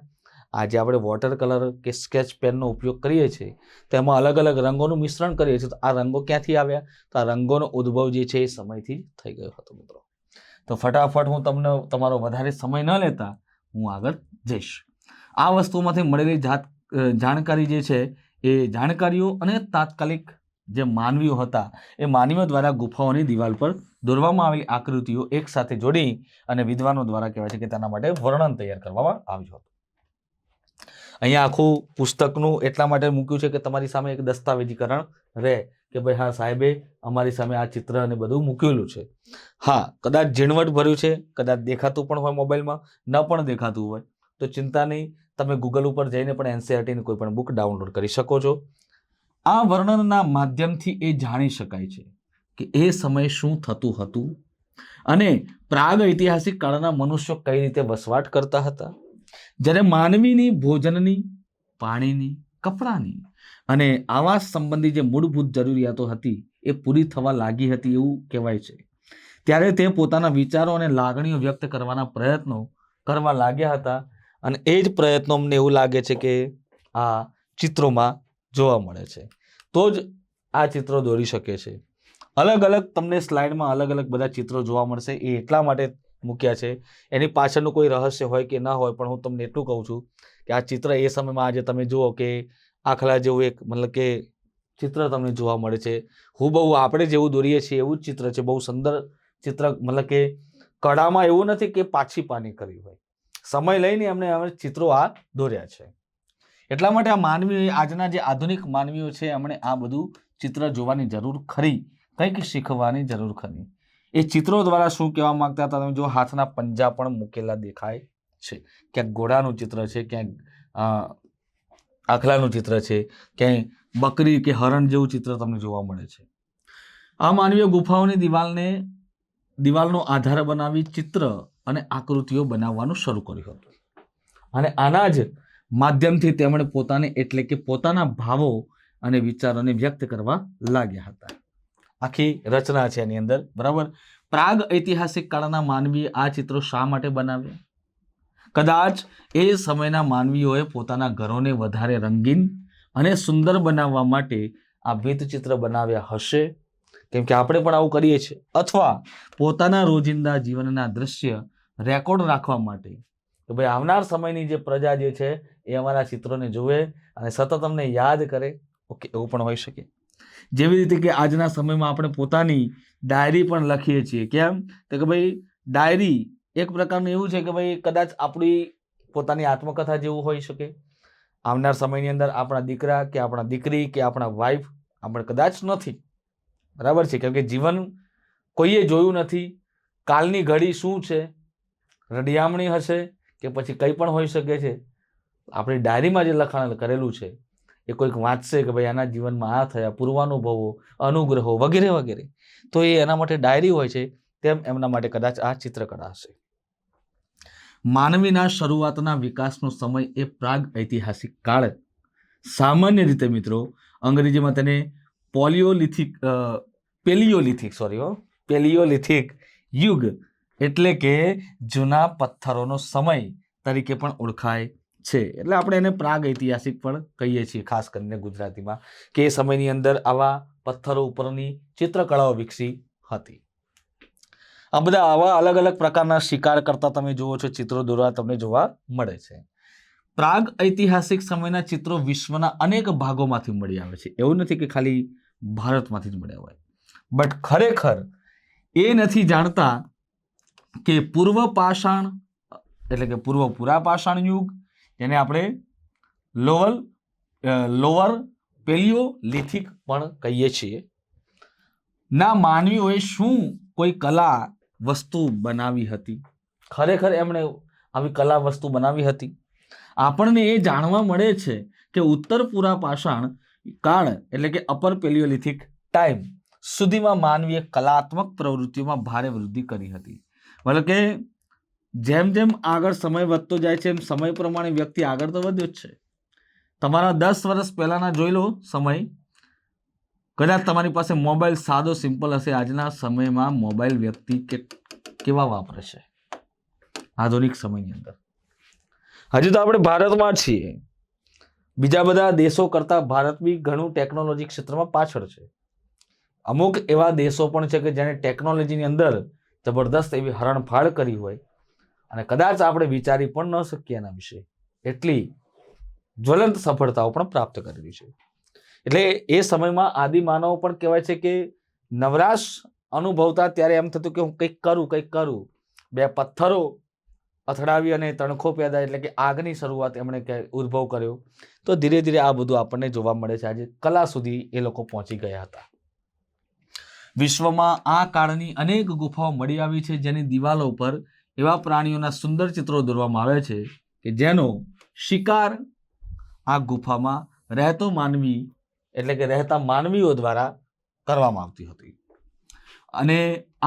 આજે આપણે વોટર કલર કે સ્કેચ પેનનો ઉપયોગ કરીએ છીએ તો એમાં અલગ અલગ રંગોનું મિશ્રણ કરીએ છીએ. તો આ રંગો ક્યાંથી આવ્યા? તો આ રંગોનો ઉદ્ભવ જે છે એ સમયથી થઈ ગયો હતો મિત્રો. તો ફટાફટ હું તમને તમારો વધારે સમય ન લેતા હું આગળ જઈશ. આ વસ્તુમાંથી મળેલી જાણકારી જે છે એ જાણકારીઓ અને તાત્કાલિક જે માનવીઓ હતા એ માનવીઓ દ્વારા ગુફાઓની દિવાલ પર દોરવામાં આવેલી આકૃતિઓ એક સાથે જોડી અને વિદ્વાનો દ્વારા કહેવાય છે કે તેના માટે વર્ણન તૈયાર કરવામાં આવ્યું હતું. અહીંયા આખું પુસ્તકનું એટલા માટે મૂક્યું છે કે તમારી સામે એક દસ્તાવેજીકરણ રહે કે ભાઈ હા સાહેબે અમારી સામે આ ચિત્ર અને બધું મૂકેલું છે. હા, કદાચ ઝીણવટ ભર્યું છે, કદાચ દેખાતું પણ હોય મોબાઈલમાં, ન પણ દેખાતું હોય તો ચિંતા નહીં, તમે ગૂગલ ઉપર જઈને પણ એનસીઈઆરટીની કોઈ પણ બુક ડાઉનલોડ કરી શકો છો. આ વર્ણનના માધ્યમથી એ જાણી શકાય છે કે એ સમયે શું થતું હતું અને પ્રાગ ઐતિહાસિક કાળના મનુષ્યો કઈ રીતે વસવાટ કરતા હતા. જ્યારે માનવીની ભોજનની, પાણીની, કપડાની અને આવાસ સંબંધી જે મૂળભૂત જરૂરિયાતો હતી એ પૂરી થવા લાગી હતી એવું કહેવાય છે, ત્યારે તે પોતાના વિચારો અને લાગણીઓ વ્યક્ત કરવાના પ્રયત્નો કરવા લાગ્યા હતા. અને એ જ પ્રયત્નો અમને એવું લાગે છે કે આ ચિત્રોમાં જોવા મળે છે. તો જ આ ચિત્રો દોરી શકે છે. અલગ અલગ તમને સ્લાઇડમાં અલગ અલગ બધા ચિત્રો જોવા મળશે. એ એટલા માટે મૂક્યા છે, એની પાછળનું કોઈ રહસ્ય હોય કે ના હોય, પણ હું તમને એટલું કહું છું કે આ ચિત્ર એ સમયમાં આજે તમે જુઓ કે આખલા જેવું એક મતલબ કે ચિત્ર તમને જોવા મળે છે. હુબહુ આપણે જેવું દોરીએ છીએ એવું જ ચિત્ર છે. બહુ સુંદર ચિત્ર, મતલબ કે કળામાં એવું નથી કે પાછી પાની કરી હોય, સમય લઈને એમણે ચિત્રો આ દોર્યા છે. એટલા માટે આ માનવી, આજના જે આધુનિક માનવીઓ છે એમણે આ બધું ચિત્ર જોવાની જરૂર ખરી, કંઈક શીખવાની જરૂર ખરી. એ ચિત્રો દ્વારા શું કહેવા માંગતા હતા તમે જો, હાથના પંજા પણ મૂકેલા દેખાય છે. ક્યાંક ઘોડાનું ચિત્ર છે, ક્યાંક આખલાનું ચિત્ર છે, ક્યાંય બકરી કે હરણ જેવું ચિત્ર તમને જોવા મળે છે. આ માનવીય ગુફાઓની દિવાલને દિવાલનો આધાર બનાવી ચિત્ર અને આકૃતિઓ બનાવવાનું શરૂ કર્યું હતું અને આના જ માધ્યમથી તેમણે પોતાને એટલે કે પોતાના ભાવો અને વિચારોને વ્યક્ત કરવા લાગ્યા હતા. આખી રચના છે એની અંદર, બરાબર. પ્રાગ ઐતિહાસિક કાળના માનવીએ આ ચિત્રો શા માટે બનાવ્યા? કદાચ એ સમયના માનવીઓએ પોતાના ઘરોને વધારે રંગીન અને સુંદર બનાવવા માટે આ ભીંતચિત્ર બનાવ્યા હશે, કેમ કે આપણે પણ આવું કરીએ છીએ, અથવા પોતાના રોજિંદા જીવનના દ્રશ્ય રેકોર્ડ રાખવા માટે કે ભાઈ આવનાર સમયની જે પ્રજા જે છે એ અમારા ચિત્રોને જુએ અને સતત અમને યાદ કરે. ઓકે, એવું પણ હોઈ શકે. જેવી રીતે કે આજના સમયમાં આપણે પોતાની ડાયરી પણ લખીએ છીએ. કેમ? તો કે ભાઈ ડાયરી એક પ્રકારનું એવું છે કે ભાઈ કદાચ આપણી પોતાની આત્મકથા જેવું હોઈ શકે. આવનાર સમયની અંદર આપણા દીકરા કે આપણા દીકરી કે આપણા વાઈફ આપણે કદાચ નથી, બરાબર છે, કેમ કે જીવન કોઈએ જોયું નથી. કાલની ઘડી શું છે, રડિયામણી હશે કે પછી કંઈ પણ હોઈ શકે છે. આપણી ડાયરીમાં જે લખાણ કરેલું છે એ કોઈક વાંચશે કે ભાઈ આના જીવનમાં આ થયા, પૂર્વાનુભવો, અનુગ્રહો વગેરે વગેરે, તો એ એના માટે ડાયરી હોય છે. તેમ એમના માટે કદાચ આ ચિત્રકળા હશે. માનવીના શરૂઆતના વિકાસનો સમય એ પ્રાગ ઐતિહાસિક કાળ. સામાન્ય રીતે મિત્રો અંગ્રેજીમાં તેને પેલિયોલિથિક યુગ એટલે કે જૂના પથ્થરોનો સમય તરીકે પણ ઓળખાય છે. એટલે આપણે એને પ્રાગ ઐતિહાસિક પણ કહીએ છીએ, ખાસ કરીને ગુજરાતીમાં, કે એ સમયની અંદર આવા પથ્થરો ઉપરની ચિત્રકળાઓ વિકસી હતી. આ બધા આવા અલગ અલગ પ્રકારના શિકાર કરતા તમે જુઓ છો, ચિત્રો દોરવા તમને જોવા મળે છે. પ્રાગ ઐતિહાસિક સમયના ચિત્રો વિશ્વના અનેક ભાગોમાંથી મળી આવે છે. એવું નથી કે ખાલી ભારતમાંથી જ મળ્યા હોય. બટ ખરેખર એ નથી જાણતા કે પૂર્વ પાષાણ એટલે કે પૂર્વ પુરા પાષાણ યુગ, જેને આપણે લોઅર પેલિયોલિથિક પણ કહીએ છીએ, ના માનવીઓએ શું કોઈ કલા વસ્તુ બનાવી હતી? ખરેખર એમણે આવી કલા વસ્તુ બનાવી હતી? આપણને એ જાણવા મળે છે કે ઉત્તર પુરા પાષાણ કાળ એટલે કે અપર પેલિયોલિથિક ટાઈમ સુધીમાં માનવીએ કલાત્મક પ્રવૃત્તિઓમાં ભારે વૃદ્ધિ કરી હતી. મતલબ કે જેમ જેમ આગળ સમય વધતો જાય છે એમ સમય પ્રમાણે વ્યક્તિ આગળ તો વધ્યો જ છે. તમારા 10 વર્ષ પહેલાના જોઈ લો સમય, કદાચ તમારી પાસે મોબાઈલ સાદો સિમ્પલ હશે. આજના સમયમાં મોબાઈલ વ્યક્તિ કેવા વાપરે છે આધુનિક સમયની અંદર? હજી તો આપણે ભારતમાં છીએ, બીજા બધા દેશો કરતા ભારત બી ઘણું ટેકનોલોજી ક્ષેત્રમાં પાછળ છે. અમુક એવા દેશો પણ છે કે જેને ટેકનોલોજીની અંદર જબરદસ્ત એવી હરણફાળ કરી હોય અને કદાચ આપણે વિચારી પણ ન શકીએ એના વિશે, એટલી જ્વલંત સફળતાઓ પણ પ્રાપ્ત કરેલી છે. એટલે એ સમયમાં આદિમાનવો પણ કહેવાય છે કે નવરાશ અનુભવતા ત્યારે એમ થતું કે હું કંઈક કરું. બે પથ્થરો અથડાવી અને તણખો પેદા એટલે કે આગની શરૂઆત એમણે ઉદ્ભવ કર્યો. તો ધીરે ધીરે આ બધું આપણને જોવા મળે છે. આજે કલા સુધી એ લોકો પહોંચી ગયા હતા. વિશ્વમાં આ કાળની અનેક ગુફાઓ મળી આવી છે, જેની દિવાલો પર એવા પ્રાણીઓના સુંદર ચિત્રો દોરવામાં આવે છે કે જેનો શિકાર આ ગુફામાં રહેતો માનવી એટલે કે રહેતા માનવીઓ દ્વારા કરવામાં આવતી હતી. અને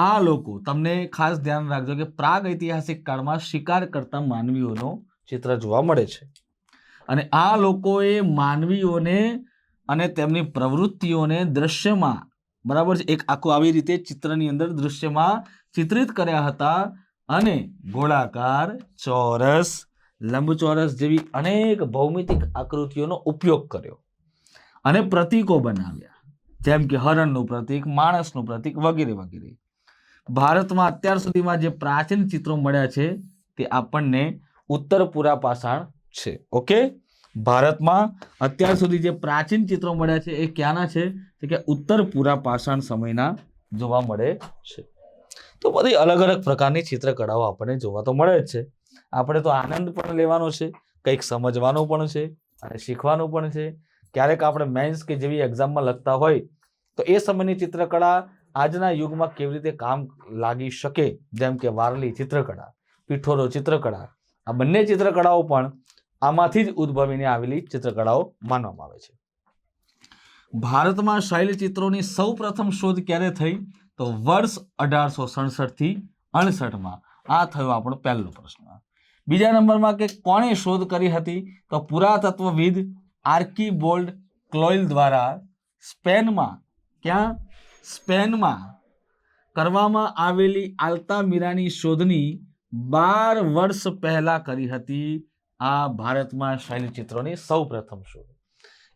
આ લોકો, તમને ખાસ ધ્યાન રાખજો કે પ્રાગ ઐતિહાસિક કાળમાં શિકાર કરતા માનવીઓનો ચિત્ર જોવા મળે છે. અને આ લોકોએ માનવીઓને અને તેમની પ્રવૃત્તિઓને દ્રશ્યમાં, બરાબર છે, એક આખું આવી રીતે ચિત્રની અંદર દૃશ્યમાં ચિત્રિત કર્યા હતા અને ગોળાકાર, ચોરસ, લંબચોરસ જેવી અનેક ભૌમિતિક આકૃતિઓનો ઉપયોગ કર્યો અને પ્રતીકો બનાવ્યા, જેમ કે હરણનું પ્રતીક, માણસનું પ્રતીક વગેરે વગેરે. ભારતમાં અત્યાર સુધીમાં જે પ્રાચીન ચિત્રો મળ્યા છે તે આપણને ઉત્તર પુરા પાષાણ છે. ઓકે, ભારતમાં અત્યાર સુધી જે પ્રાચીન ચિત્રો મળ્યા છે એ ક્યાંના છે? તો કે ઉત્તર પુરા પાષાણ સમયના જોવા મળે છે. તો બધી અલગ અલગ પ્રકારની ચિત્રકળાઓ આપણને જોવા તો મળે જ છે. આપણે તો આનંદ પણ લેવાનો છે, કંઈક સમજવાનું પણ છે અને શીખવાનું પણ છે. ક્યારેક આપણે મેન્સ કે જેવી એક્ઝામમાં લખતા હોય તો એ સમયની ચિત્રકળા આજના યુગમાં કેવી રીતે કામ લાગી શકે, જેમ કે વારલી ચિત્રકળા, પિઠોરો ચિત્રકળા, આ બંને ચિત્રકળાઓ પણ આમાંથી જ ઉદ્ભવીને આવેલી ચિત્રકળાઓ માનવામાં આવે છે. ભારતમાં શૈલચિત્રોની સૌ પ્રથમ શોધ ક્યારે થઈ? તો વર્ષ 1867 થી 68 આ થયો આપણો પહેલો પ્રશ્ન. બીજા નંબરમાં કે કોણે શોધ કરી હતી? તો પુરાતત્વવિદ આર્કીબોલ્ડ ક્લોઇલ દ્વારા સ્પેનમાં કરવામાં આવેલી આલ્તામીરાની શોધની 12 વર્ષ પહેલા કરી હતી. આ ભારતમાં શૈલચિત્રોની સૌ પ્રથમ શોધ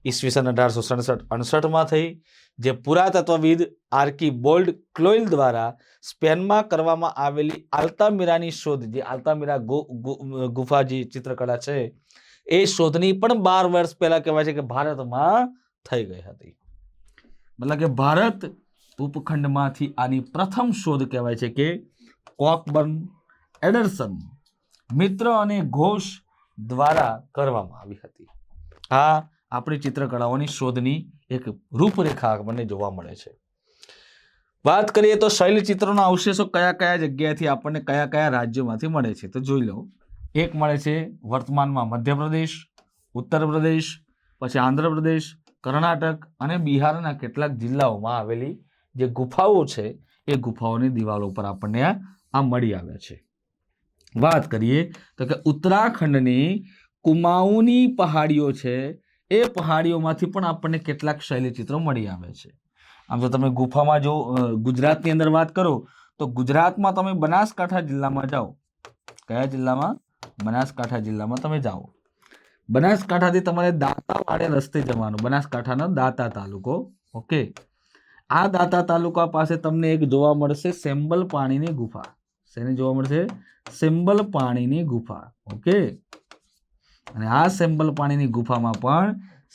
ઈસવીસન 1867-68 થઈ, જે પુરાતત્વવિદ આર્કીબોલ્ડ ક્લોઇલ દ્વારા સ્પેનમાં કરવામાં આવેલી આલ્તામીરાની શોધ, જે આલ્તામીરા ગુફા જે ચિત્રકળા છે એ શોધની પણ 12 વર્ષ પહેલા કહેવાય છે કે ભારતમાં થઈ ગઈ હતી. મતલબ કે ભારત ઉપખંડમાંથી આની પ્રથમ શોધ કહેવાય છે કે કોકબર્ન, એડરસન, મિત્ર અને ઘોષ દ્વારા કરવામાં આવી હતી. આ આપણી ચિત્રકળાઓની શોધની એક રૂપરેખા આપણને જોવા મળે છે. વાત કરીએ તો શૈલચિત્રોના અવશેષો કયા કયા જગ્યાએથી આપણને કયા કયા રાજ્યોમાંથી મળે છે તો જોઈ લો. એક મળે છે વર્તમાનમાં મધ્યપ્રદેશ, ઉત્તર પ્રદેશ, પછી આંધ્રપ્રદેશ, કર્ણાટક અને બિહારના કેટલાક જિલ્લાઓમાં આવેલી જે ગુફાઓ છે એ ગુફાઓની દિવાલો પર આપણને આ મળી આવે છે. વાત કરીએ તો કે ઉત્તરાખંડની કુમાઉની પહાડીઓ છે એ પહાડીઓમાંથી પણ આપણને કેટલાક શૈલચિત્રો મળી આવે છે. આમ તો તમે ગુફામાં જો ગુજરાતની અંદર વાત કરો તો ગુજરાતમાં તમે બનાસકાંઠા જિલ્લામાં જાઓ. કયા જિલ્લામાં? બનાસકાંઠા જિલ્લામાં તમે જાઓ. બનાસકાંઠાથી તમારે દાંતાવાડે રસ્તે જવાનું, બનાસકાંઠાનો દાંતા તાલુકો. ઓકે, આ દાંતા તાલુકા પાસે તમને એક જોવા મળશે સેમ્બલ પાણીની ગુફા. શેની જોવા મળશે? સેમ્બલ પાણીની ગુફા. ઓકે, અને આ સેમ્બલ પાણીની ગુફામાં પણ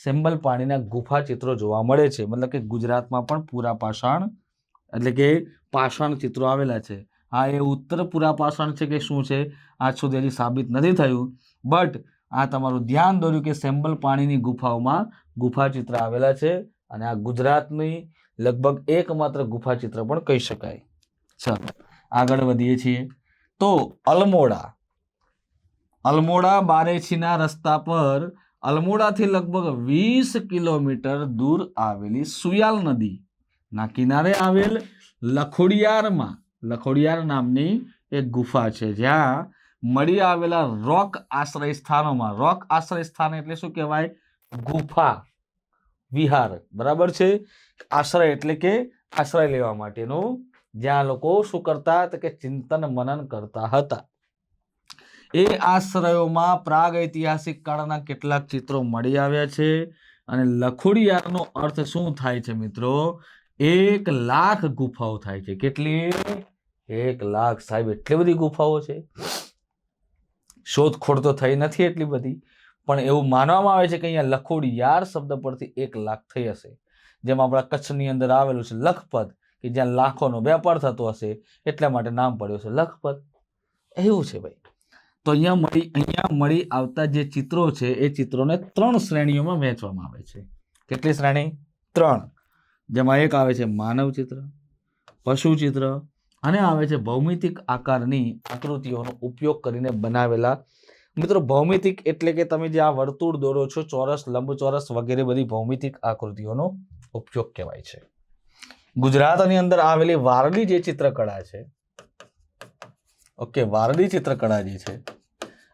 સેમ્બલ પાણીના ગુફા ચિત્રો જોવા મળે છે. મતલબ કે ગુજરાતમાં પણ પૂરા પાષાણ એટલે કે પાષાણ ચિત્રો આવેલા છે. હા, એ ઉત્તર પૂરા પાષાણ છે કે શું છે આજ સુધી હજી સાબિત નથી થયું, બટ આ તમારું ધ્યાન દોર્યું કે સેમ્બલ પાણીની ગુફાઓમાં ગુફા ચિત્ર આવેલા છે અને આ ગુજરાતની લગભગ એકમાત્ર ગુફા ચિત્ર પણ કહી શકાય. ચાલો આગળ વધીએ છીએ. તો અલમોડા બારેછીના રસ્તા પર અલમોડાથી લગભગ 20 કિલોમીટર દૂર આવેલી સુયાલ નદીના કિનારે આવેલ લખોડિયાર નામની એક ગુફા છે, જ્યાં મળી આવેલા રોક આશ્રય સ્થાનોમાં, રોક આશ્રય સ્થાન એટલે શું કહેવાય? ગુફા વિહાર, બરાબર છે. આશ્રય એટલે કે આશ્રય લેવા માટેનું, જ્યાં લોકો શું કરતા હતા કે ચિંતન મનન કરતા હતા. એ આશ્રયોમાં પ્રાગ ઐતિહાસિક કાળના કેટલાક ચિત્રો મળી આવ્યા છે. અને લખોડિયારનો અર્થ શું થાય છે મિત્રો? 1,00,000 ગુફાઓ થાય છે. કેટલી? 1,00,000. સાહેબ, એટલી બધી ગુફાઓ છે. શોધખોળ તો થઈ નથી એટલી બધી, પણ એવું માનવામાં આવે છે કે અહીંયા લખોડિયાર શબ્દ પરથી 1,00,000 થઈ હશે. જેમ આપણા કચ્છની અંદર આવેલું છે લખપત, કે જ્યાં લાખોનો વેપાર થતો હશે એટલા માટે નામ પડ્યું છે લખપત. એવું છે ભાઈ. તો અહીંયા મળી આવતા જે ચિત્રો છે એ ચિત્રોને 3 શ્રેણીઓમાં વહેંચવામાં આવે છે. કેટલી શ્રેણી? 3. જેમાં એક આવે છે માનવ ચિત્ર, પશુ ચિત્ર અને આવે છે ભૌમિતિક આકારની આકૃતિઓનો ઉપયોગ કરીને બનાવેલા. મિત્રો, ભૌમિતિક એટલે કે તમે જે આ વર્તુળ દોરો છો, ચોરસ, લંબચોરસ વગેરે બધી ભૌમિતિક આકૃતિઓનો ઉપયોગ કહેવાય છે. ગુજરાતની અંદર આવેલી વારલી જે ચિત્રકળા છે, ઓકે, વારલી ચિત્રકળા જે છે,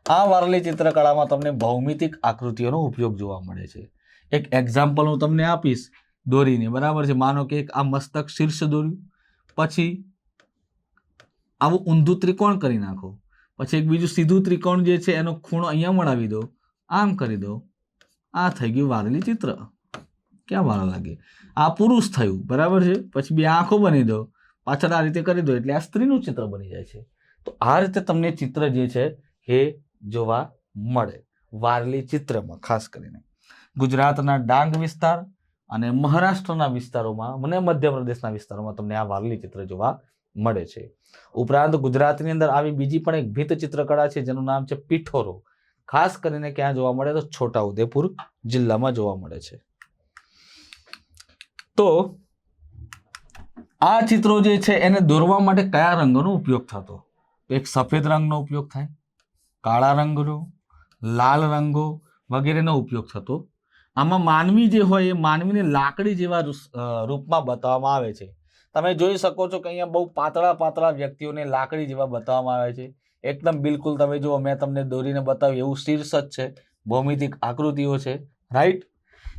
આ વારલી ચિત્રકળામાં તમને ભૌમિતિક આકૃતિઓનો ઉપયોગ જોવા મળે છે. એક એક્ઝામ્પલ હું તમને આપીશ દોરીને, બરાબર છે. માનો કે આ મસ્તક શીર્ષ દોર્યું, પછી આવું ઊંધું ત્રિકોણ કરી નાખો, પછી એક બીજું સીધું ત્રિકોણ જે છે એનો ખૂણો અહીંયા મળાવી દો, આમ કરી દો, આ થઈ ગયું વારલી ચિત્ર. ક્યાં વાર લાગે? આ પુરુષ થયું, બરાબર છે. પછી 2 આંખો બની દો, પાછળ આ રીતે કરી દો એટલે આ સ્ત્રીનું ચિત્ર બની જાય છે. તો આ રીતે તમને ચિત્ર જે છે એ જોવા મળે વારલી ચિત્રમાં. ખાસ કરીને ગુજરાતના ડાંગ વિસ્તાર અને મહારાષ્ટ્રના વિસ્તારોમાં અને મધ્યપ્રદેશના વિસ્તારોમાં તમને આ વારલી ચિત્ર જોવા મળે છે. ઉપરાંત ગુજરાતની અંદર આવી બીજી પણ એક ભીત ચિત્રકળા છે જેનું નામ છે પિઠોરો. ખાસ કરીને ક્યાં જોવા મળે? તો છોટાઉદેપુર જિલ્લામાં જોવા મળે છે. તો આ ચિત્રો જે છે એને દોરવા માટે કયા રંગોનો ઉપયોગ થતો? એક સફેદ રંગનો ઉપયોગ થાય, કાળા રંગનો, લાલ રંગો વગેરેનો ઉપયોગ થતો. આમાં માનવી જે હોય એ માનવીને લાકડી જેવા રૂપમાં બતાવવામાં આવે છે. તમે જોઈ શકો છો કે અહીંયા બહુ પાતળા પાતળા વ્યક્તિઓને લાકડી જેવા બતાવવામાં આવે છે. એકદમ બિલકુલ તમે જુઓ, મેં તમને દોરીને બતાવ્યું એવું શીર્ષક છે, ભૌમિતિક આકૃતિઓ છે, રાઈટ.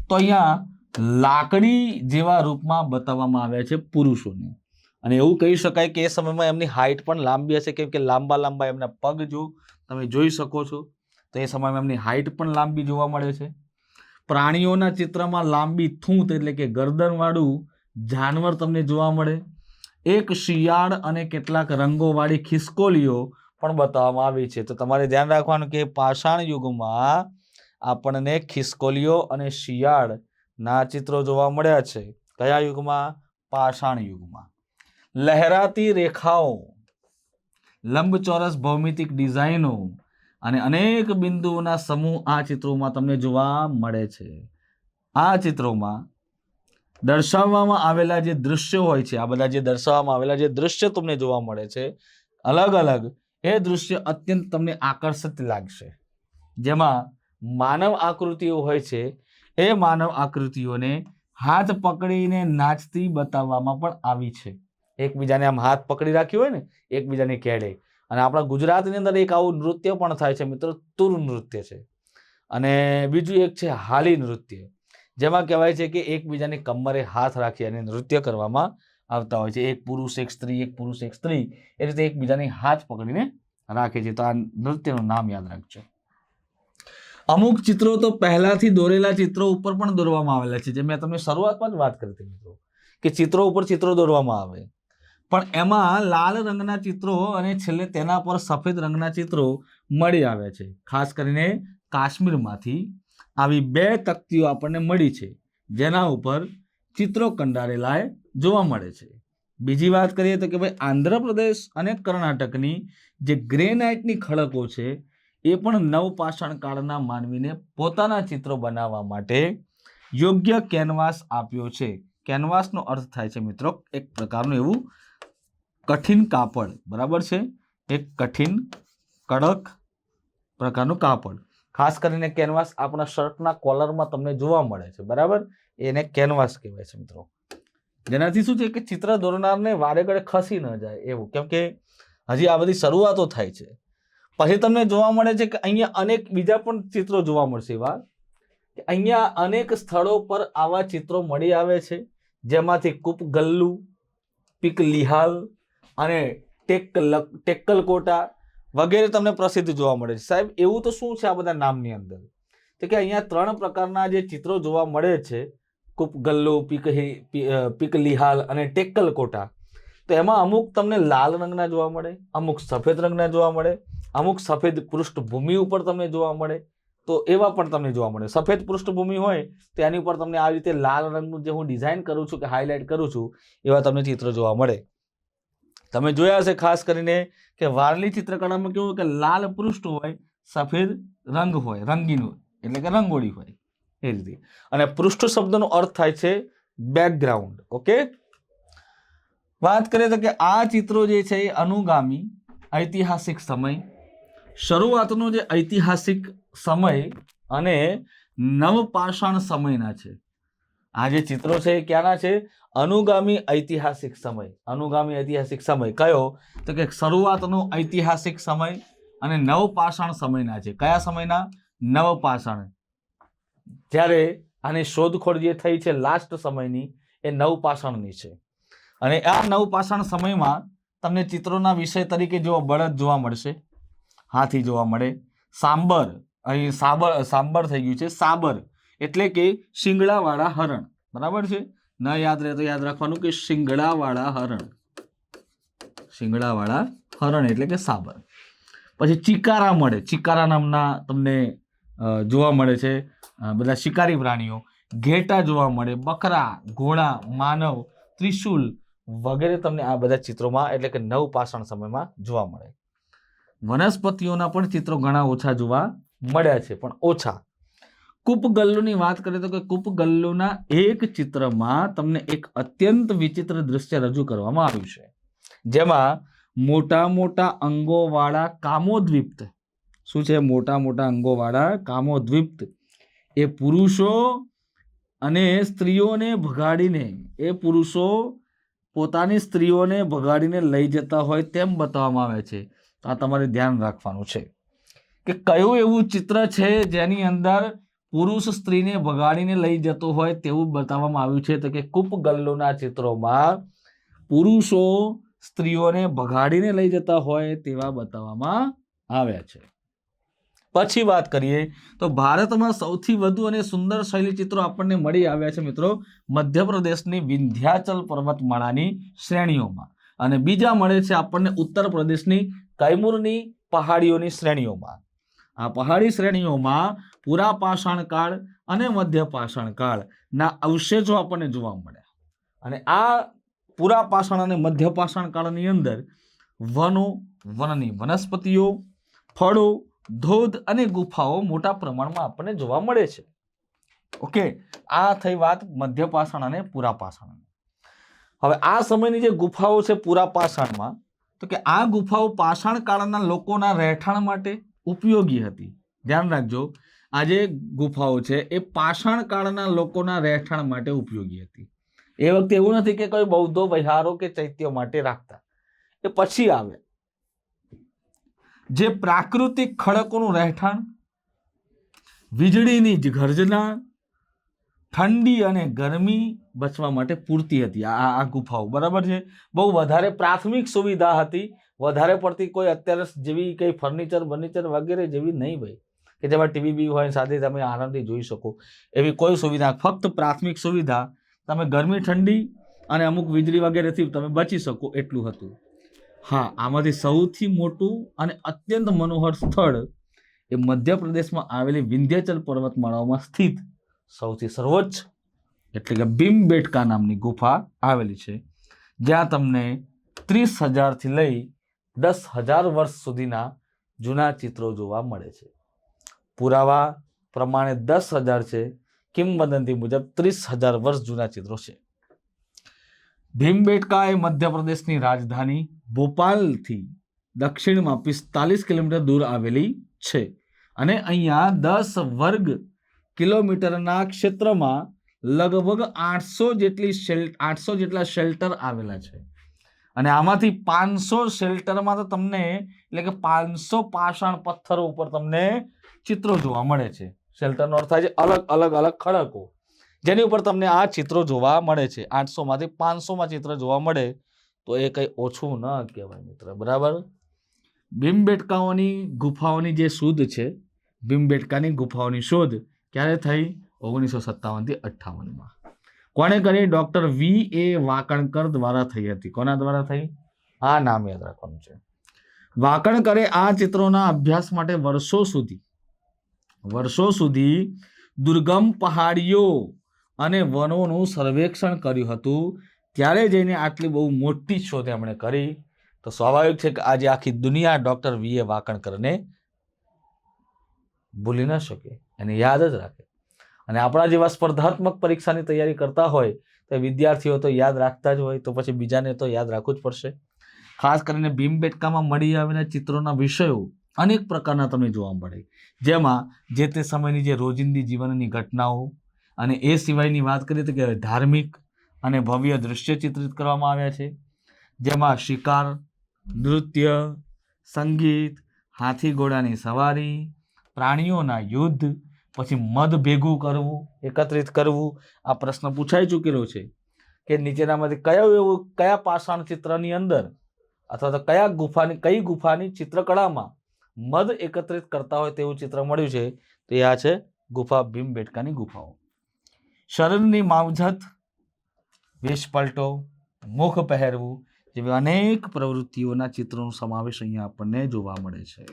તો અહીંયા લાકડી જેવા રૂપમાં બતાવવામાં આવ્યા છે પુરુષોને. અને એવું કહી શકાય કે એ સમયમાં એમની હાઈટ પણ લાંબી હશે, કેમ કે લાંબા લાંબા એમના પગ જો તમે જોઈ શકો છો. તો એ સમયમાં એમની હાઈટ પણ લાંબી જોવા મળે છે. પ્રાણીઓના ચિત્રમાં લાંબી થૂંત એટલે કે ગરદનવાળું જાનવર તમને જોવા મળે. એક શિયાળ અને કેટલાક રંગોવાળી ખિસકોલીઓ પણ બતાવવામાં આવી છે. તો તમારે ધ્યાન રાખવાનું કે પાષાણ યુગમાં આપણને ખિસકોલીઓ અને શિયાળના ચિત્રો જોવા મળ્યા છે. કયા યુગમાં? પાષાણ યુગમાં. લહેરાતી રેખાઓ, લંબચોરસ ભૌમિતિક ડિઝાઇનો અને અનેક બિંદુઓના સમૂહ આ ચિત્રોમાં તમને જોવા મળે છે. આ ચિત્રોમાં દર્શાવવામાં આવેલા જે દૃશ્યો હોય છે, આ બધા જે દર્શાવવામાં આવેલા જે દૃશ્ય તમને જોવા મળે છે અલગ અલગ, એ દૃશ્ય અત્યંત તમને આકર્ષિત લાગશે. જેમાં માનવ આકૃતિઓ હોય છે, એ માનવ આકૃતિઓને હાથ પકડીને નાચતી બતાવવામાં પણ આવી છે. એકબીજાને આમ હાથ પકડી રાખ્યું હોય ને એકબીજાની કેડે. અને આપણા ગુજરાતની અંદર એક આવું નૃત્ય પણ થાય છે મિત્રો, તુર નૃત્ય છે. અને બીજું એક છે હાલી નૃત્ય, જેમાં કહેવાય છે કે એકબીજાની કમરે હાથ રાખી અને નૃત્ય કરવામાં આવતા હોય છે. એક પુરુષ એક સ્ત્રી, એક પુરુષ એક સ્ત્રી, એ રીતે એકબીજાની હાથ પકડીને રાખે છે. તો આ નૃત્યનું નામ યાદ રાખજો. અમુક ચિત્રો તો પહેલાથી દોરેલા ચિત્રો ઉપર પણ દોરવામાં આવેલા છે, જે મેં તમને શરૂઆતમાં જ વાત કરી હતી મિત્રો, કે ચિત્રો ઉપર ચિત્રો દોરવામાં આવે, પણ એમાં લાલ રંગના ચિત્રો અને છેલ્લે તેના પર સફેદ રંગના ચિત્રો મળી આવે છે. ખાસ કરીને કાશ્મીરમાંથી આવી 2 તકતીઓ આપણને મળી છે, જેના ઉપર ચિત્રો કંડારેલા જોવા મળે છે. બીજી વાત કરીએ તો કે ભાઈ આંધ્રપ્રદેશ અને કર્ણાટકની જે ગ્રેનાઇટની ખડકો છે, એ પણ નવપાષાણ કાળના માનવીને પોતાના ચિત્રો બનાવવા માટે યોગ્ય કેનવાસ આપ્યો છે. કેનવાસનો અર્થ થાય છે મિત્રો એક પ્રકારનું એવું કઠિન કાપડ, બરાબર છે, એક કઠિન કડક પ્રકારનું કાપડ. ખાસ કરીને કેનવાસ આપણા શર્ટના કોલરમાં તમને જોવા મળે છે, બરાબર, એને કેનવાસ કહેવાય છે મિત્રો. જેનાથી શું છે કે ચિત્ર દોરનારને વારે ઘડે ખસી ન જાય એવું, કેમ કે હજી આ બધી શરૂઆતો થાય છે. પછી તમને જોવા મળે છે કે અહીંયા અનેક બીજા પણ ચિત્રો જોવા મળશે એવા, કે અહીંયા અનેક સ્થળો પર આવા ચિત્રો મળી આવે છે, જેમાંથી કુપગલ્લુ, પિકલિહાલ અને ટેક્કલકોટા વગેરે તમને પ્રસિદ્ધ જોવા મળે છે. સાહેબ એવું તો શું છે આ બધા નામની અંદર? તો કે અહીંયા 3 પ્રકારના જે ચિત્રો જોવા મળે છે, કુપગલ્લુ, પિકલિહાલ અને ટેક્કલકોટા. તો એમાં અમુક તમને લાલ રંગના જોવા મળે, અમુક સફેદ રંગના જોવા મળે, અમુક સફેદ પૃષ્ઠભૂમિ ઉપર તમને જોવા મળે. તો એવા પણ તમને જોવા મળે. સફેદ પૃષ્ઠભૂમિ હોય તો એની ઉપર તમને આ રીતે લાલ રંગનું જે હું ડિઝાઇન કરું છું કે હાઇલાઇટ કરું છું, એવા તમને ચિત્ર જોવા મળે. તમે જોયા હશે ખાસ કરીને કે વારલી ચિત્રકળામાં કેવું કે લાલ પૃષ્ઠ હોય, સફેદ રંગ હોય, રંગીન હોય, એટલે કે રંગોળી હોય એ રીતે. અને પૃષ્ઠ શબ્દનો અર્થ થાય છે બેકગ્રાઉન્ડ. ઓકે, વાત કરીએ તો કે આ ચિત્રો જે છે એ અનુગામી ઐતિહાસિક સમય, શરૂઆતનો જે ઐતિહાસિક સમય અને નવપાષાણ સમયના છે. આ જે ચિત્રો છે એ ક્યાંના છે? અનુગામી ઐતિહાસિક સમય. અનુગામી ઐતિહાસિક સમય કયો? તો કે શરૂઆતનો ઐતિહાસિક સમય અને નવપાષાણ સમયના છે. કયા સમયના? નવપાષાણ. જ્યારે આની શોધખોળ જે થઈ છે લાસ્ટ સમયની, એ નવપાષાણની છે. અને આ નવપાષાણ સમયમાં તમને ચિત્રોના વિષય તરીકે જો બળદ જોવા મળશે, હાથી જોવા મળે, સાંબર, અહીં સાંબર થઈ ગયું છે, સાબર એટલે કે શિંગડાવાળા હરણ, બરાબર છે. ન યાદ રહે તો યાદ રાખવાનું કે શિંગડાવાળા હરણ, શિંગડાવાળા હરણ એટલે કે સાબર. પછી ચિકારા મળે, ચિકારા નામના તમને જોવા મળે છે બધા શિકારી પ્રાણીઓ. ઘેટા જોવા મળે, બકરા, ઘોડા, માનવ, ત્રિશુલ વગેરે તમને આ બધા ચિત્રોમાં એટલે કે નવપાષાણ સમયમાં જોવા મળે. વનસ્પતિઓના પણ ચિત્રો ઘણા ઓછા જોવા મળ્યા છે, પણ ઓછા. કુપગલ્લુની વાત કરીએ તો કે કુપગલ્લુના એક ચિત્રમાં તમને એક અત્યંત વિચિત્ર દ્રશ્ય રજૂ કરવામાં આવ્યું છે, જેમાં મોટા મોટા અંગોવાળા કામોદ્વીપ્ત, શું છે? મોટા મોટા અંગોવાળા કામોદ્વીપ્ત એ પુરુષો અને સ્ત્રીઓને ભગાડીને એ પુરુષો પોતાની સ્ત્રીઓને ભગાડીને લઈ જતા હોય તેમ બતાવવામાં આવે છે. તો આ તમારે ધ્યાન રાખવાનું છે કે કયું એવું ચિત્ર છે જેની અંદર પુરુષ સ્ત્રીને ભગાડીને લઈ જતો હોય તેવું બતાવવામાં આવ્યું છે. તો કે કૂપગલ્લોના ચિત્રોમાં પુરુષો સ્ત્રીઓને ભગાડીને લઈ જતા હોય તેવા બતાવવામાં આવ્યા છે. પછી વાત કરીએ તો ભારતમાં સૌથી વધુ અને સુંદર શૈલી ચિત્રો આપણને મળી આવ્યા છે મિત્રો મધ્યપ્રદેશની વિંધ્યાચલ પર્વતમાળાની શ્રેણીઓમાં, અને બીજા મળે છે આપણને ઉત્તર પ્રદેશની કૈમૂરની પહાડીઓની શ્રેણીઓમાં. આ પહાડી શ્રેણીઓમાં પુરા પાષાણ કાળ અને મધ્ય પાષાણ કાળના અવશેષો આપણને જોવા મળ્યા. અને આ પુરા પાષાણ અને મધ્ય પાષાણ કાળની અંદર વનો, વનની વનસ્પતિઓ, ફળો, ધોધ અને ગુફાઓ મોટા પ્રમાણમાં આપણને જોવા મળે છે. ઓકે, આ થઈ વાત મધ્ય પાષાણ અને પુરા પાષાણ. હવે આ સમયની જે ગુફાઓ છે પુરા પાષાણમાં, તો કે આ ગુફાઓ પાષાણ કાળના લોકોના રહેઠાણ માટે ઉપયોગી હતી. ધ્યાન રાખજો, આ જે ગુફાઓ છે એ પાષાણ કાળના લોકોના રહેઠાણ માટે ઉપયોગી હતી. એ વખતે એવું નથી કે કોઈ બૌદ્ધો, વિહારો કે ચૈત્યો માટે રાખતા, એ પછી આવે. જે પ્રાકૃતિક ખડકોનું રહેઠાણ, વીજળીની ગર્જના, ઠંડી અને ગરમી બચવા માટે પૂરતી હતી આ ગુફાઓ. બરાબર છે. બહુ વધારે પ્રાથમિક સુવિધા હતી, વધારે પડતી કોઈ અત્યારે જેવી કઈ ફર્નિચર વગેરે જેવી નહીં ભાઈ, કે જેમાં ટીવી બી હોય સાથે તમે આરામથી જોઈ શકો એવી કોઈ સુવિધા. ફક્ત પ્રાથમિક સુવિધા, તમે ગરમી, ઠંડી અને અમુક વીજળી વગેરેથી તમે બચી શકો એટલું હતું. હા, આમાંથી સૌથી મોટું અને અત્યંત મનોહર સ્થળ એ મધ્યપ્રદેશમાં આવેલી વિંધ્યાચલ પર્વતમાળાઓમાં સ્થિત સૌથી સર્વોચ્ચ એટલે કે ભીમબેટકા નામની ગુફા આવેલી છે, જ્યાં તમને 30,000 થી લઈ 10,000 વર્ષ સુધીના જૂના ચિત્રો જોવા મળે છે. પુરાવા પ્રમાણે 10,000 છે, કિંવદંતી મુજબ 30,000 વર્ષ જૂના ચિત્રો છે. ભીમબેટકા એ મધ્યપ્રદેશની રાજધાની ભોપાલથી દક્ષિણમાં 45 કિલોમીટર દૂર આવેલી છે, અને અહીંયા 10 વર્ગ કિલોમીટરના ક્ષેત્રમાં લગભગ 800 જેટલા શેલ્ટર આવેલા છે. અને આમાંથી 500 શેલ્ટરમાં તો તમને એટલે કે 500 પાષાણ પથ્થરો ઉપર તમને ચિત્રો જોવા મળે છે. શેલ્ટરનો અર્થ થાય છે અલગ ખડકો, જેની ઉપર તમને આ ચિત્રો જોવા મળે છે. 800 માંથી 500 ચિત્ર જોવા મળે તો એ કંઈ ઓછું ન કહેવાય મિત્ર. બરાબર. ભીમબેટકાઓની ગુફાઓની જે શોધ છે, ભીમબેટકાની ગુફાઓની શોધ ક્યારે થઈ? 1957 થી 58માં. કોણે કરી? Doctor V.A. વાકણકર દ્વારા થઈ હતી. કોના દ્વારા થઈ? આ નામ યાદ રાખવાનું છે. વાકણકરે આ ચિત્રોના અભ્યાસ માટે વર્ષો સુધી દુર્ગમ પહાડીઓ અને વનોનું સર્વેક્ષણ કર્યું હતું. ત્યારે જઈને આટલી બહુ મોટી શોધ એમણે કરી. તો સ્વાભાવિક છે કે આજે આખી દુનિયા ડોક્ટર V.A. વાકણકરને ભૂલી ન શકે, એને યાદ જ રાખે. અને આપણા જેવા સ્પર્ધાત્મક પરીક્ષાની તૈયારી કરતા હોય તો વિદ્યાર્થીઓ તો યાદ રાખતા જ હોય, તો પછી બીજાને તો યાદ રાખવું જ પડશે. ખાસ કરીને ભીમબેટકામાં મળી આવેલા ચિત્રોના વિષયો અનેક પ્રકારના તમને જોવા મળે, જેમાં જે તે સમયની જે રોજિંદી જીવનની ઘટનાઓ, અને એ સિવાયની વાત કરીએ તો કે ધાર્મિક અને ભવ્ય દૃશ્ય ચિત્રિત કરવામાં આવ્યા છે, જેમાં શિકાર, નૃત્ય, સંગીત, હાથી ઘોડાની સવારી, પ્રાણીઓના યુદ્ધ, પછી મધ ભેગું કરવું, એકત્રિત કરવું. આ પ્રશ્ન પૂછાઈ ચૂકેલો છે કે નીચેનામાંથી કયા પાષાણ ચિત્રની અંદર અથવા તો કઈ ગુફાની ચિત્રકળામાં મધ એકત્રિત કરતા હોય તેવું ચિત્ર મળ્યું છે? તો આ છે ગુફા ભીમબેટકાની ગુફાઓ. શરીરની માવજત, વેશપલટો, મુખ પહેરવું જેવી અનેક પ્રવૃત્તિઓના ચિત્રોનો સમાવેશ અહીંયા આપણને જોવા મળે છે.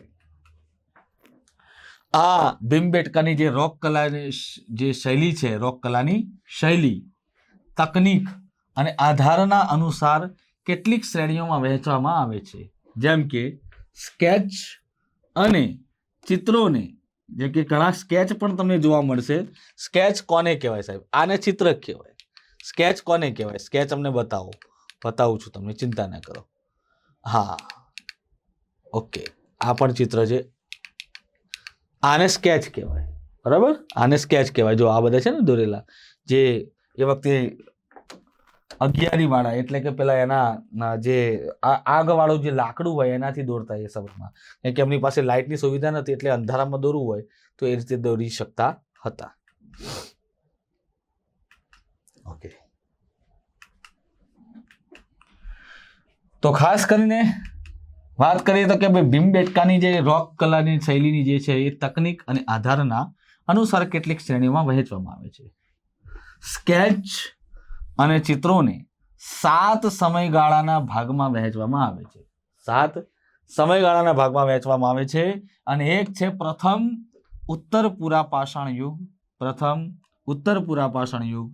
આ ભીમબેટકાની જે રોક કલાની જે શૈલી છે, રોક કલાની શૈલી, તકનીક અને આધારના અનુસાર કેટલીક શ્રેણીઓમાં વહેંચવામાં આવે છે, જેમ કે સ્કેચ અને ચિત્રોને, જે કે ઘણા સ્કેચ પણ તમને જોવા મળશે. સ્કેચ કોને કહેવાય સાહેબ? આને ચિત્ર કહેવાય. સ્કેચ કોને કહેવાય? સ્કેચ અમને બતાવું છું તમને, ચિંતા ના કરો. હા, ઓકે, આ પણ ચિત્ર છે, આને સ્કેચ કહેવાય. બરાબર, આને સ્કેચ કહેવાય. જો આ બધા છે ને દોરેલા, જે એ વખતે અગિયારી વાળા એટલે કે પેલા એના જે આગ વાળું જે લાકડું હોય એનાથી દોરતા એ સમયમાં, કેમ કે એમની પાસે લાઇટની સુવિધા નથી એટલે અંધારામાં દોરવું હોય તો એ રીતે દોરી શકતા હતા. ઓકે, તો ખાસ કરીને વાત કરીએ તો કે ભાઈ ભીમબેટકાની જે રોક કલાની શૈલીની જે છે એ તકનીક અને આધારના અનુસાર કેટલીક શ્રેણીઓમાં વહેંચવામાં આવે છે. સ્કેચ અને ચિત્રોને 7 સમયગાળાના ભાગમાં વહેંચવામાં આવે છે. 7 સમયગાળાના ભાગમાં વહેંચવામાં આવે છે અને એક છે પ્રથમ ઉત્તર પૂરા પાષાણ યુગ, પ્રથમ ઉત્તર પૂરા પાષાણ યુગ,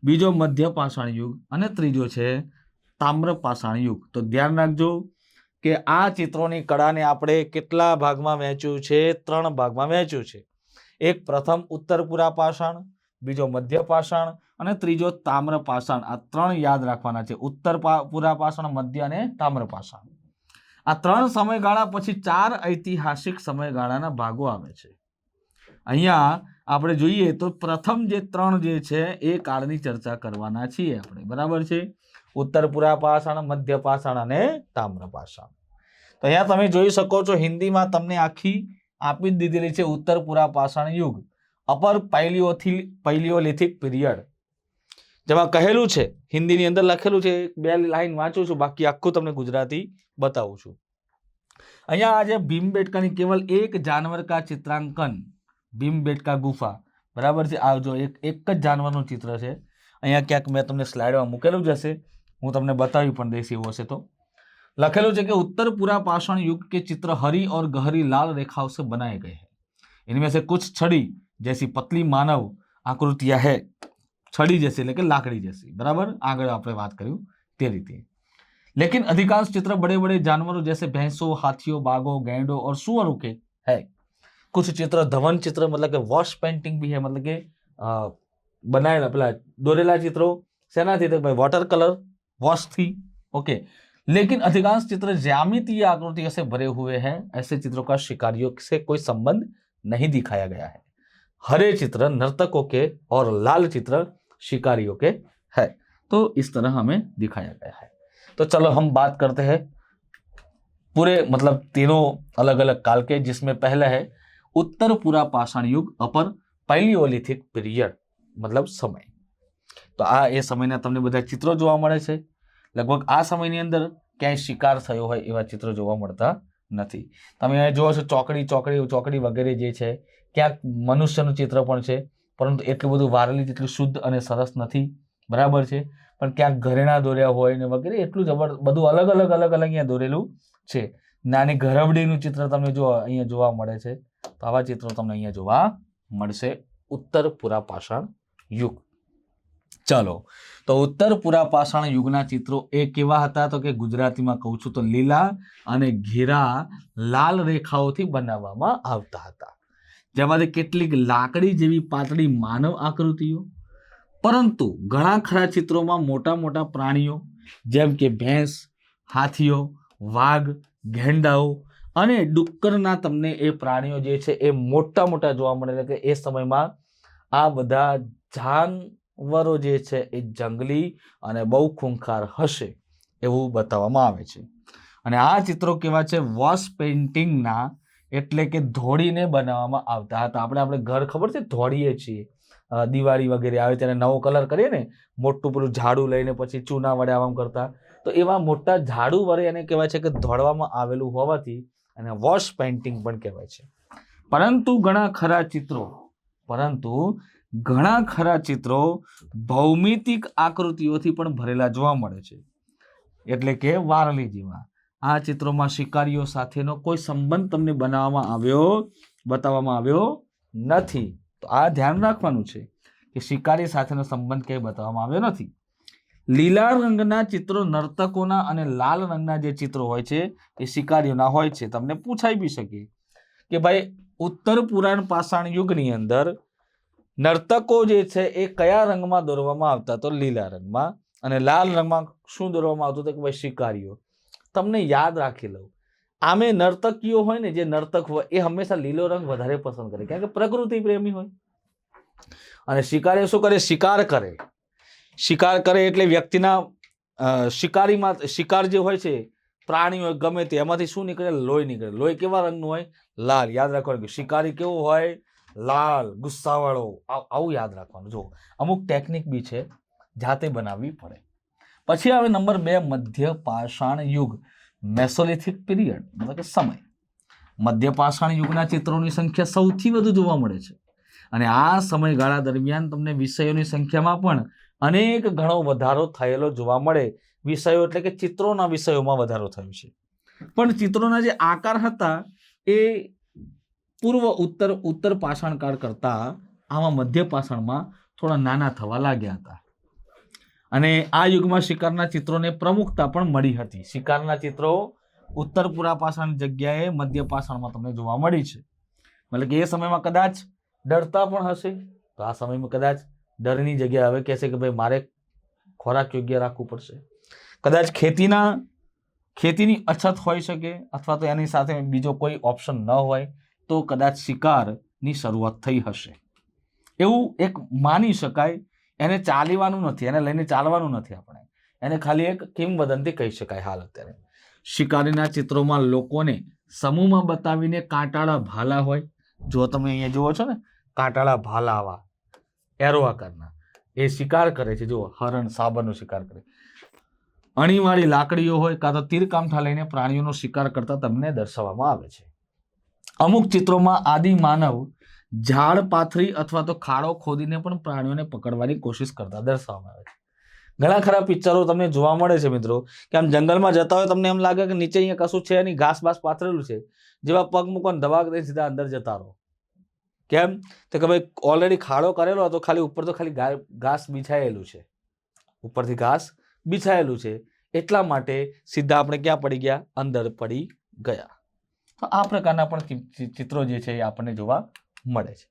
બીજો મધ્ય પાષાણ યુગ અને ત્રીજો છે તામ્ર પાષાણ યુગ. તો ધ્યાન રાખજો કે આ ચિત્રોની કળાને આપણે કેટલા ભાગમાં વહેંચ્યું છે? 3 ભાગમાં વહેંચ્યું છે. એક પ્રથમ ઉત્તર પૂરા પાષાણ, બીજો મધ્ય પાષાણ અને ત્રીજો તામ્ર પાષાણ. આ 3 યાદ રાખવાના છે. ઉત્તર પૂરા પાષાણ, મધ્ય અને તામ્ર પાષાણ. આ 3 સમયગાળા પછી 4 ઐતિહાસિક સમયગાળાના ભાગો આવે છે. અહીંયા આપણે જોઈએ તો પ્રથમ જે 3 જે છે એ કાળની ચર્ચા કરવાના છીએ આપણે, બરાબર છે? ઉત્તર પૂરા પાષાણ, મધ્ય પાષાણ અને તામ્ર પાષાણ. તો અહીંયા તમે જોઈ શકો છો હિન્દીમાં તમને આખી આપી જ દીધેલી છે. ઉત્તર પૂરા પાષાણ યુગ, અપર પાલિયોલિથિક પીરિયડ, જેમાં કહેલું છે હિન્દીની અંદર લખેલું છે. 2 લાઈન વાંચું છું, બાકી આખું તમને ગુજરાતી બતાવું છું. અહીંયા આજે ભીમબેટકાની કેવલ એક જાનવર કા ચિત્રાંકન, ભીમબેટકા ગુફા, બરાબર છે? આ જો એક જ જાનવરનું ચિત્ર છે. અહીંયા ક્યાંક મેં તમને સ્લાઇડમાં મૂકેલું જ હશે, હું તમને બતાવી પણ દઈશ એવું હશે તો. લखेલું છે कि उत्तर पूरा पाषाण युग के चित्र हरी और गहरी लाल रेखाओं से बनाए गए हैं. इनमें से कुछ छड़ी जैसी पतली मानव आकृतियां है, छड़ी जैसी એટલે કે લાકડી जैसी, बराबर? આગળ આપણે વાત કર્યું તે રીતે. लेकिन अधिकांश चित्र बड़े बड़े जानवरों जैसे भैंसों, हाथियों, बाघों, गैंडों और सुअरों के है. कुछ चित्र धवन चित्र मतलब કે वॉश पेंटिंग भी है, मतलब કે બનાયેલા પેલા દોરેલા ચિત્રો શેનાથી? તો ભાઈ વોટર કલર वॉश थी. ओके, लेकिन अधिकांश चित्र ज्यामितीय आकृतियों से भरे हुए हैं. ऐसे चित्रों का शिकारियों से कोई संबंध नहीं दिखाया गया है. हरे चित्र नर्तकों के और लाल चित्र शिकारियों के है. तो इस तरह हमें दिखाया गया है. तो चलो हम बात करते हैं पूरे मतलब तीनों अलग अलग काल के, जिसमें पहला है उत्तर पूरा पाषाण युग, अपर पैलियोलिथिक पीरियड, मतलब समय. તો આ એ સમયના તમને બધા ચિત્રો જોવા મળે છે. લગભગ આ સમયની અંદર ક્યાંય શિકાર થયો હોય એવા ચિત્રો જોવા મળતા નથી. તમે અહીંયા જોવો છો ચોકડી વગેરે જે છે, ક્યાંક મનુષ્યનું ચિત્ર પણ છે, પરંતુ એટલું બધું વારલી જેટલું શુદ્ધ અને સરસ નથી, બરાબર છે? પણ ક્યાંક ઘરેણા દોર્યા હોય ને વગેરે એટલું બધું અલગ અલગ અહીંયા દોરેલું છે. નાની ઘરવડીનું ચિત્ર તમને જો અહીંયા જોવા મળે છે. તો આવા ચિત્રો તમને અહીંયા જોવા મળશે ઉત્તર પૂરા પાષાણ યુગ. ચાલો, તો ઉત્તર પૂરા પાષાણ યુગના ચિત્રો એ કેવા હતા? તો કે ગુજરાતીમાં કહું છું તો લીલા અને ઘેરા લાલ રેખાઓથી બનાવવામાં આવતા હતા, જેમાંથી કેટલીક લાકડી જેવી પાતળી માનવ આકૃતિઓ, પરંતુ ઘણા ખરા ચિત્રોમાં મોટા મોટા પ્રાણીઓ જેમ કે ભેંસ, હાથીઓ, વાઘ, ગેંડાઓ અને ડુક્કરના તમને એ પ્રાણીઓ જે છે એ મોટા મોટા જોવા મળે. કે એ સમયમાં આ બધા જાનવરો જે છે એ જંગલી અને બહુ ખૂંખાર હશે એવું બતાવવામાં આવે છે. અને આ ચિત્રો કેવા છે? વોશ પેઇન્ટિંગના, એટલે કે ધોળીને બનાવવામાં આવતા હતા. આપણે ઘર ખબર છે ધોળીએ છીએ, દિવાળી વગેરે આવે ત્યારે નવો કલર કરીએ ને, મોટું પેલું ઝાડુ લઈને પછી ચૂના વડે આમ કરતા, તો એવા મોટા ઝાડુ વડે એને કહેવાય છે કે ધોળવામાં આવેલું હોવાથી અને વોશ પેઇન્ટિંગ પણ કહેવાય છે. પરંતુ ઘણા ખરા ચિત્રો ભૌમિતિક આકૃતિઓથી પણ ભરેલા જોવા મળે છે, એટલે કે વારલી જેવા. આ ચિત્રોમાં શિકારીઓ સાથેનો કોઈ સંબંધ તમને બતાવવામાં આવ્યો નથી. તો આ ધ્યાન રાખવાનું છે કે શિકારી સાથેનો સંબંધ ક્યાંય બતાવવામાં આવ્યો નથી. લીલા રંગના ચિત્રો નર્તકોના અને લાલ રંગના જે ચિત્રો હોય છે એ શિકારીઓના હોય છે. તમને પૂછાઈ બી શકે કે ભાઈ ઉત્તર પુરાણ પાષાણ યુગની અંદર નર્તકો જે છે એ કયા રંગમાં દોરવામાં આવતા? તો લીલા રંગમાં. અને લાલ રંગમાં શું દોરવામાં આવતું? તો કે ભાઈ શિકારીઓ. તમને યાદ રાખી લઉં, આમે નર્તકીઓ હોય ને, જે નર્તક હોય એ હંમેશા લીલો રંગ વધારે પસંદ કરે, કારણ કે પ્રકૃતિ પ્રેમી હોય. અને શિકારીઓ શું કરે? શિકાર કરે. શિકાર કરે એટલે વ્યક્તિના શિકાર જે હોય છે પ્રાણી હોય ગમે તે એમાંથી શું નીકળે? લોહી નીકળે. લોહી કેવા રંગનું હોય? લાલ. યાદ રાખવાનું કે શિકારી કેવો હોય? લાલ, ગુસ્સાવાળો. આવું યાદ રાખવાનું. જો અમુક ટેકનિક બી છે, જાતે બનાવવી પડે. પછી આવે નંબર 2, મધ્ય પાષાણ યુગ, મેસોલિથિક પીરિયડ, મતલબ કે સમય. મધ્ય પાષાણ યુગના ચિત્રોની સંખ્યા સૌથી વધુ જોવા મળે છે અને આ સમયગાળા દરમિયાન તમને વિષયોની સંખ્યામાં પણ અનેક ઘણો વધારો થયેલો જોવા મળે. વિષયો એટલે કે ચિત્રોના વિષયોમાં વધારો થયો છે. પણ ચિત્રોના જે આકાર હતા એ પૂર્વ ઉત્તર પાષાણકાળ કરતા આમાં મધ્ય પાષાણમાં થોડા નાના થવા લાગ્યા હતા અને આ યુગમાં શિકારના ચિત્રોને પ્રમુખતા પણ મળી હતી. શિકારના ચિત્રો ઉત્તર પૂર્વ પાષાણ જગ્યાએ મધ્ય પાષાણમાં તમને જોવા મળી છે. મતલબ કે એ સમયમાં કદાચ ડરતા પણ હશે, તો આ સમયમાં કદાચ ડરની જગ્યાએ હવે કહેશે કે ભાઈ મારે ખોરાક યોગ્ય રાખવું પડશે. કદાચ ખેતીની અછત હોઈ શકે અથવા તો એની સાથે બીજો કોઈ ઓપ્શન ન હોય તો કદાચ શિકારની શરૂઆત થઈ હશે, એવું એક માની શકાય. એને ચાલવાનું નથી, એને લઈને ચાલવાનું નથી આપણે, એને ખાલી એક કિંવદંતી કહી શકાય. હાલ અત્યારે શિકારીના ચિત્રોમાં લોકોને સમૂહમાં બતાવીને કાંટાળા ભાલા હોય, જો તમે અહીંયા જુઓ છો ને કાંટાળા ભાલા આવા એરો આકારના, એ શિકાર કરે છે. જુઓ હરણ સાબરનો શિકાર કરે. અણીવાળી લાકડીઓ હોય કાં તો તીરકામઠા લઈને પ્રાણીઓનો શિકાર કરતા તમને દર્શાવવામાં આવે છે. અમુક ચિત્રોમાં આદિ માનવ ઝાડ પાથરી અથવા તો ખાડો ખોદીને પણ પ્રાણીઓને પકડવાની કોશિશ કરતા દર્શાવવામાં આવે છે. ઘણા ખરા પિક્ચરો તમને જોવા મળે છે મિત્રો કે આમ જંગલમાં જતા હોય તમને એમ લાગે કે નીચે અહીંયા કશું છે નહીં, ઘાસ બાસ પાથરેલું છે, જેવા પગ મૂકો ધબાક દઈને સીધા અંદર જતા રહો. કેમ? તો કે ભાઈ ઓલરેડી ખાડો કરેલો હતો, ખાલી ઉપર તો ખાલી ઘાસ બિછાયેલું છે, ઉપરથી ઘાસ બિછાયેલું છે, એટલા માટે સીધા આપણે ક્યાં પડી ગયા? અંદર પડી ગયા. તો આ પ્રકારના પણ ચિત્રો જે છે એ આપણને જોવા મળે છે.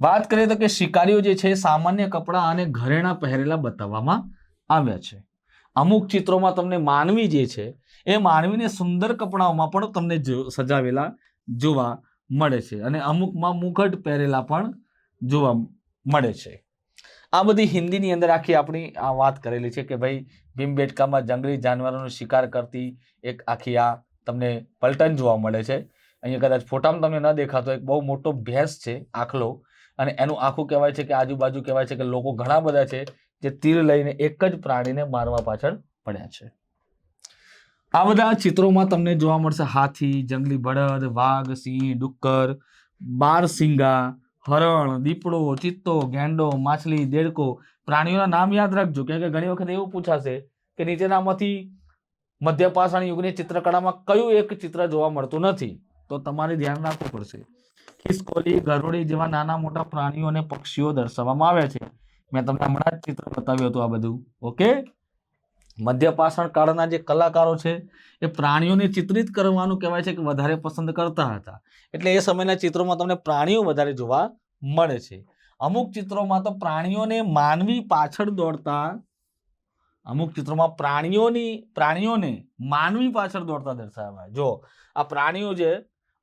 વાત કરીએ તો કે શિકારીઓ જે છે સામાન્ય કપડાં અને ઘરેણાં પહેરેલા બતાવવામાં આવ્યા છે. અમુક ચિત્રોમાં તમને માનવી જે છે એ માનવીને સુંદર કપડાઓમાં પણ તમને સજાવેલા જોવા મળે છે અને અમુકમાં મુગટ પહેરેલા પણ જોવા મળે છે. આ બધી હિન્દીની અંદર આખી આપણી આ વાત કરેલી છે કે ભાઈ ભીમબેટકામાં જંગલી જાનવરોનો શિકાર કરતી એક આખી આ તમને પલટન જોવા મળે છે. અહીંયા કદાચ ફોટામાં તમને ન દેખાતો એક બહુ મોટો ભેંસ છે આખલો, અને એનું આખું કહેવાય છે કે આજુબાજુ કહેવાય છે કે લોકો ઘણા બધા છે જે તીર લઈને એક જ પ્રાણીને મારવા પાછળ પડ્યા છે. આ બધા ચિત્રોમાં તમને જોવા મળશે હાથી, જંગલી બળદ, વાઘ, સિંહ, ડુક્કર, બારસિંગા, હરણ, દીપડો, ચિત્તો, ગેંડો, માછલી, દેડકો. પ્રાણીઓના નામ યાદ રાખજો, કેમ કે ઘણી વખત એવું પૂછાશે કે નીચેનામાંથી મધ્ય પાષાણ યુગની ચિત્રકળામાં કયું એક ચિત્ર જોવા મળતું નથી, તો તમારે ધ્યાન રાખવું પડશે. ખિસકોલી, ગરુડી જેવા નાના મોટા પ્રાણીઓ અને પક્ષીઓ દર્શાવવામાં આવ્યા છે. મેં તમને હમણાં જ ચિત્ર બતાવ્યું હતું આ બધું. ઓકે, મધ્ય પાષાણ કાળના જે કલાકારો છે એ પ્રાણીઓને ચિત્રિત કરવાનું કહેવાય છે કે વધારે પસંદ કરતા હતા, એટલે એ સમયના ચિત્રોમાં તમને પ્રાણીઓ વધારે જોવા મળે છે. અમુક ચિત્રોમાં તો પ્રાણીઓને માનવી પાછળ દોડતા, અમુક ચિત્રોમાં પ્રાણીઓને માનવી પાછળ દોડતા દર્શાવ્યા. જો આ પ્રાણીઓ છે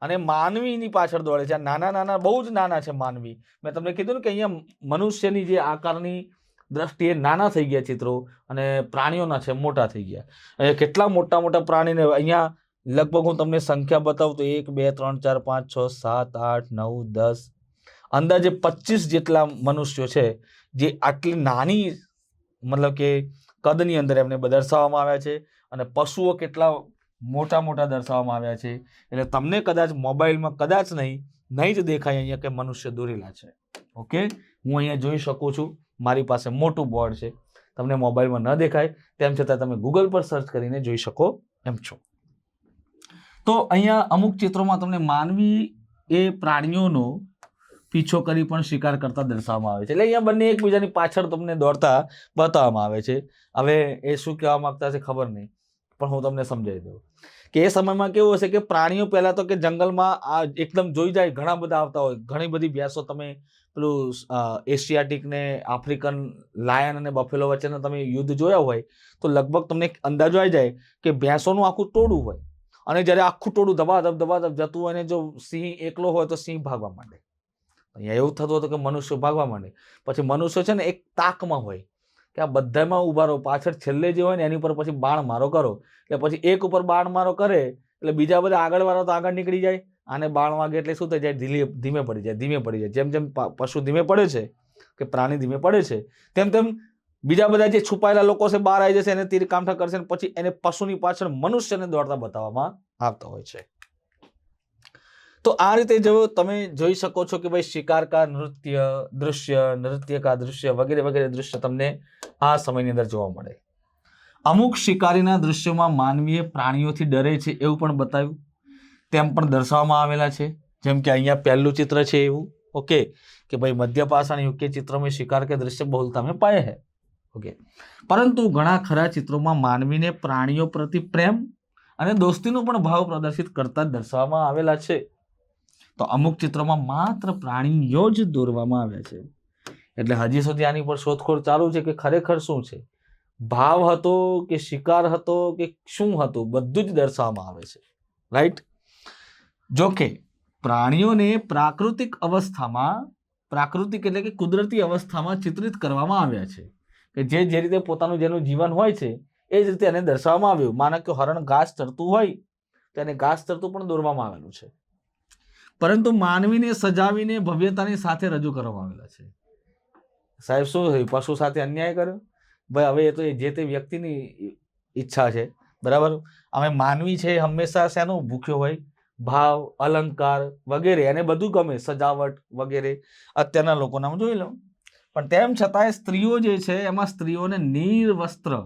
અને માનવીની પાછળ દોડે છે. નાના નાના, બહુ જ નાના છે માનવી. મેં તમને કીધું ને કે અહીંયા મનુષ્યની જે આકારની દ્રષ્ટિએ નાના થઈ ગયા ચિત્રો અને પ્રાણીઓના છે મોટા થઈ ગયા. અહીંયા કેટલા મોટા મોટા પ્રાણીને અહીંયા લગભગ હું તમને સંખ્યા બતાવું તો 1 2 3 4 5 6 7 8 9 10 અંદાજે 25 જેટલા મનુષ્યો છે જે આટલી નાની મતલબ કે કદની અંદર એમને દર્શાવવામાં આવ્યા છે, અને પશુઓ કેટલા મોટા મોટા દર્શાવવામાં આવ્યા છે. એટલે તમને કદાચ મોબાઈલમાં કદાચ નહીં જ દેખાય અહીંયા કે મનુષ્ય દોરેલા છે. ઓકે, હું અહીંયા જોઈ શકું છું, મારી પાસે મોટું બોર્ડ છે, તમને મોબાઈલમાં ન દેખાય તેમ છતાં તમે ગૂગલ પર સર્ચ કરીને જોઈ શકો એમ છો. તો અહીંયા અમુક ચિત્રોમાં તમને માનવી એ પ્રાણીઓનો પીછો કરી પણ શિકાર કરતા દર્શાવવામાં આવે છે. એટલે અહીંયા બંને એકબીજાની પાછળ તમને દોડતા બતાવવામાં આવે છે. હવે એ શું કહેવા માંગતા છે ખબર નહીં, પણ હું તમને સમજાવી દઉં કે એ સમયમાં કેવું હશે કે પ્રાણીઓ પહેલા તો કે જંગલમાં આ એકદમ જોઈ જાય ઘણા બધા આવતા હોય. ઘણી બધી ભેંસો, તમે પેલું એશિયાટિક ને આફ્રિકન લાયન અને બફેલો વચ્ચેના તમે યુદ્ધ જોયા હોય તો લગભગ તમને અંદાજો આવી જાય કે ભેંસોનું આખું ટોળું હોય, અને જ્યારે આખું ટોળું ધબાધબ જતું હોય ને જો સિંહ એકલો હોય તો સિંહ ભાગવા માંડે. અહીંયા એવું થતું હતું કે મનુષ્ય ભાગવા માંડે. પછી મનુષ્ય છે ને એક તાકમાં હોય કે આ બધામાં ઊભા રહો, પાછળ છેલ્લે જે હોય ને એની ઉપર પછી બાણ મારો કરો, એટલે પછી એક ઉપર બાણ મારો કરે એટલે બીજા બધા આગળ વાળા તો આગળ નીકળી જાય, આને બાણ વાગે એટલે શું થઈ જાય, ધીમે પડી જાય. જેમ જેમ પશુ ધીમે પડે છે કે પ્રાણી ધીમે પડે છે તેમ તેમ બીજા બધા જે છુપાયેલા લોકો છે બહાર આવી જશે, એને તીર કામઠા કરશે, પછી એને પશુની પાછળ મનુષ્યને દોડતા બતાવવામાં આવતા હોય છે. તો આ રીતે જો તમે જોઈ શકો છો કે ભાઈ શિકાર કા નૃત્ય કા દૃશ્ય વગેરે વગેરે દૃશ્ય તમને આ સમયની અંદર જોવા મળે. અમુક શિકારીના દૃશ્યોમાં માનવીય પ્રાણીઓથી ડરે છે એવું પણ બતાવ્યું, તેમ પણ દર્શાવવામાં આવેલા છે. જેમ કે અહીંયા પહેલું ચિત્ર છે એવું, ઓકે, કે ભાઈ મધ્ય પાષાણ युग के चित्रों में शिकार के दृश्य बहुलता में पाए हैं, ओके. પરંતુ ઘણા ખરા ચિત્રોમાં માનવીને પ્રાણીઓ પ્રતિ પ્રેમ અને દોસ્તીનો પણ ભાવ પ્રદર્શિત કરતા દર્શાવવામાં આવેલા છે. તો અમુક ચિત્રોમાં માત્ર પ્રાણીઓ જ દોરવામાં આવ્યા છે. એટલે હજી સુધી આની પર શોધખોળ ચાલુ છે કે ખરેખર શું છે, ભાવ હતો કે શિકાર હતો કે શું હતું, બધું જ દર્શાવવામાં આવે છે, રાઈટ. જોકે પ્રાણીઓને પ્રાકૃતિક અવસ્થામાં, પ્રાકૃતિક એટલે કે કુદરતી અવસ્થામાં ચિત્રિત કરવામાં આવ્યા છે, કે જે રીતે પોતાનું જેનું જીવન હોય છે એ જ રીતે એને દર્શાવવામાં આવ્યું. માનો કે હરણ ઘાસ ચરતું હોય તો એને ઘાસ ચરતું પણ દોરવામાં આવેલું છે, પરંતુ માનવીને સજાવીને ભવ્યતાની સાથે રજૂ કરવામાં આવેલા છે. સાહેબ શું થયું, પશુ સાથે અન્યાય કર્યો? ભાઈ હવે એ તો જે તે વ્યક્તિની ઈચ્છા છે, બરાબર. અમે માનવી છે હંમેશા શેનું ભૂખ્યો હોય, ભાવ, અલંકાર વગેરે, એને બધું ગમે, સજાવટ વગેરે. અત્યારના લોકોને આમ જોઈ લો, પણ તેમ છતાંય સ્ત્રીઓ જે છે એમાં સ્ત્રીઓને નિર્વસ્ત્ર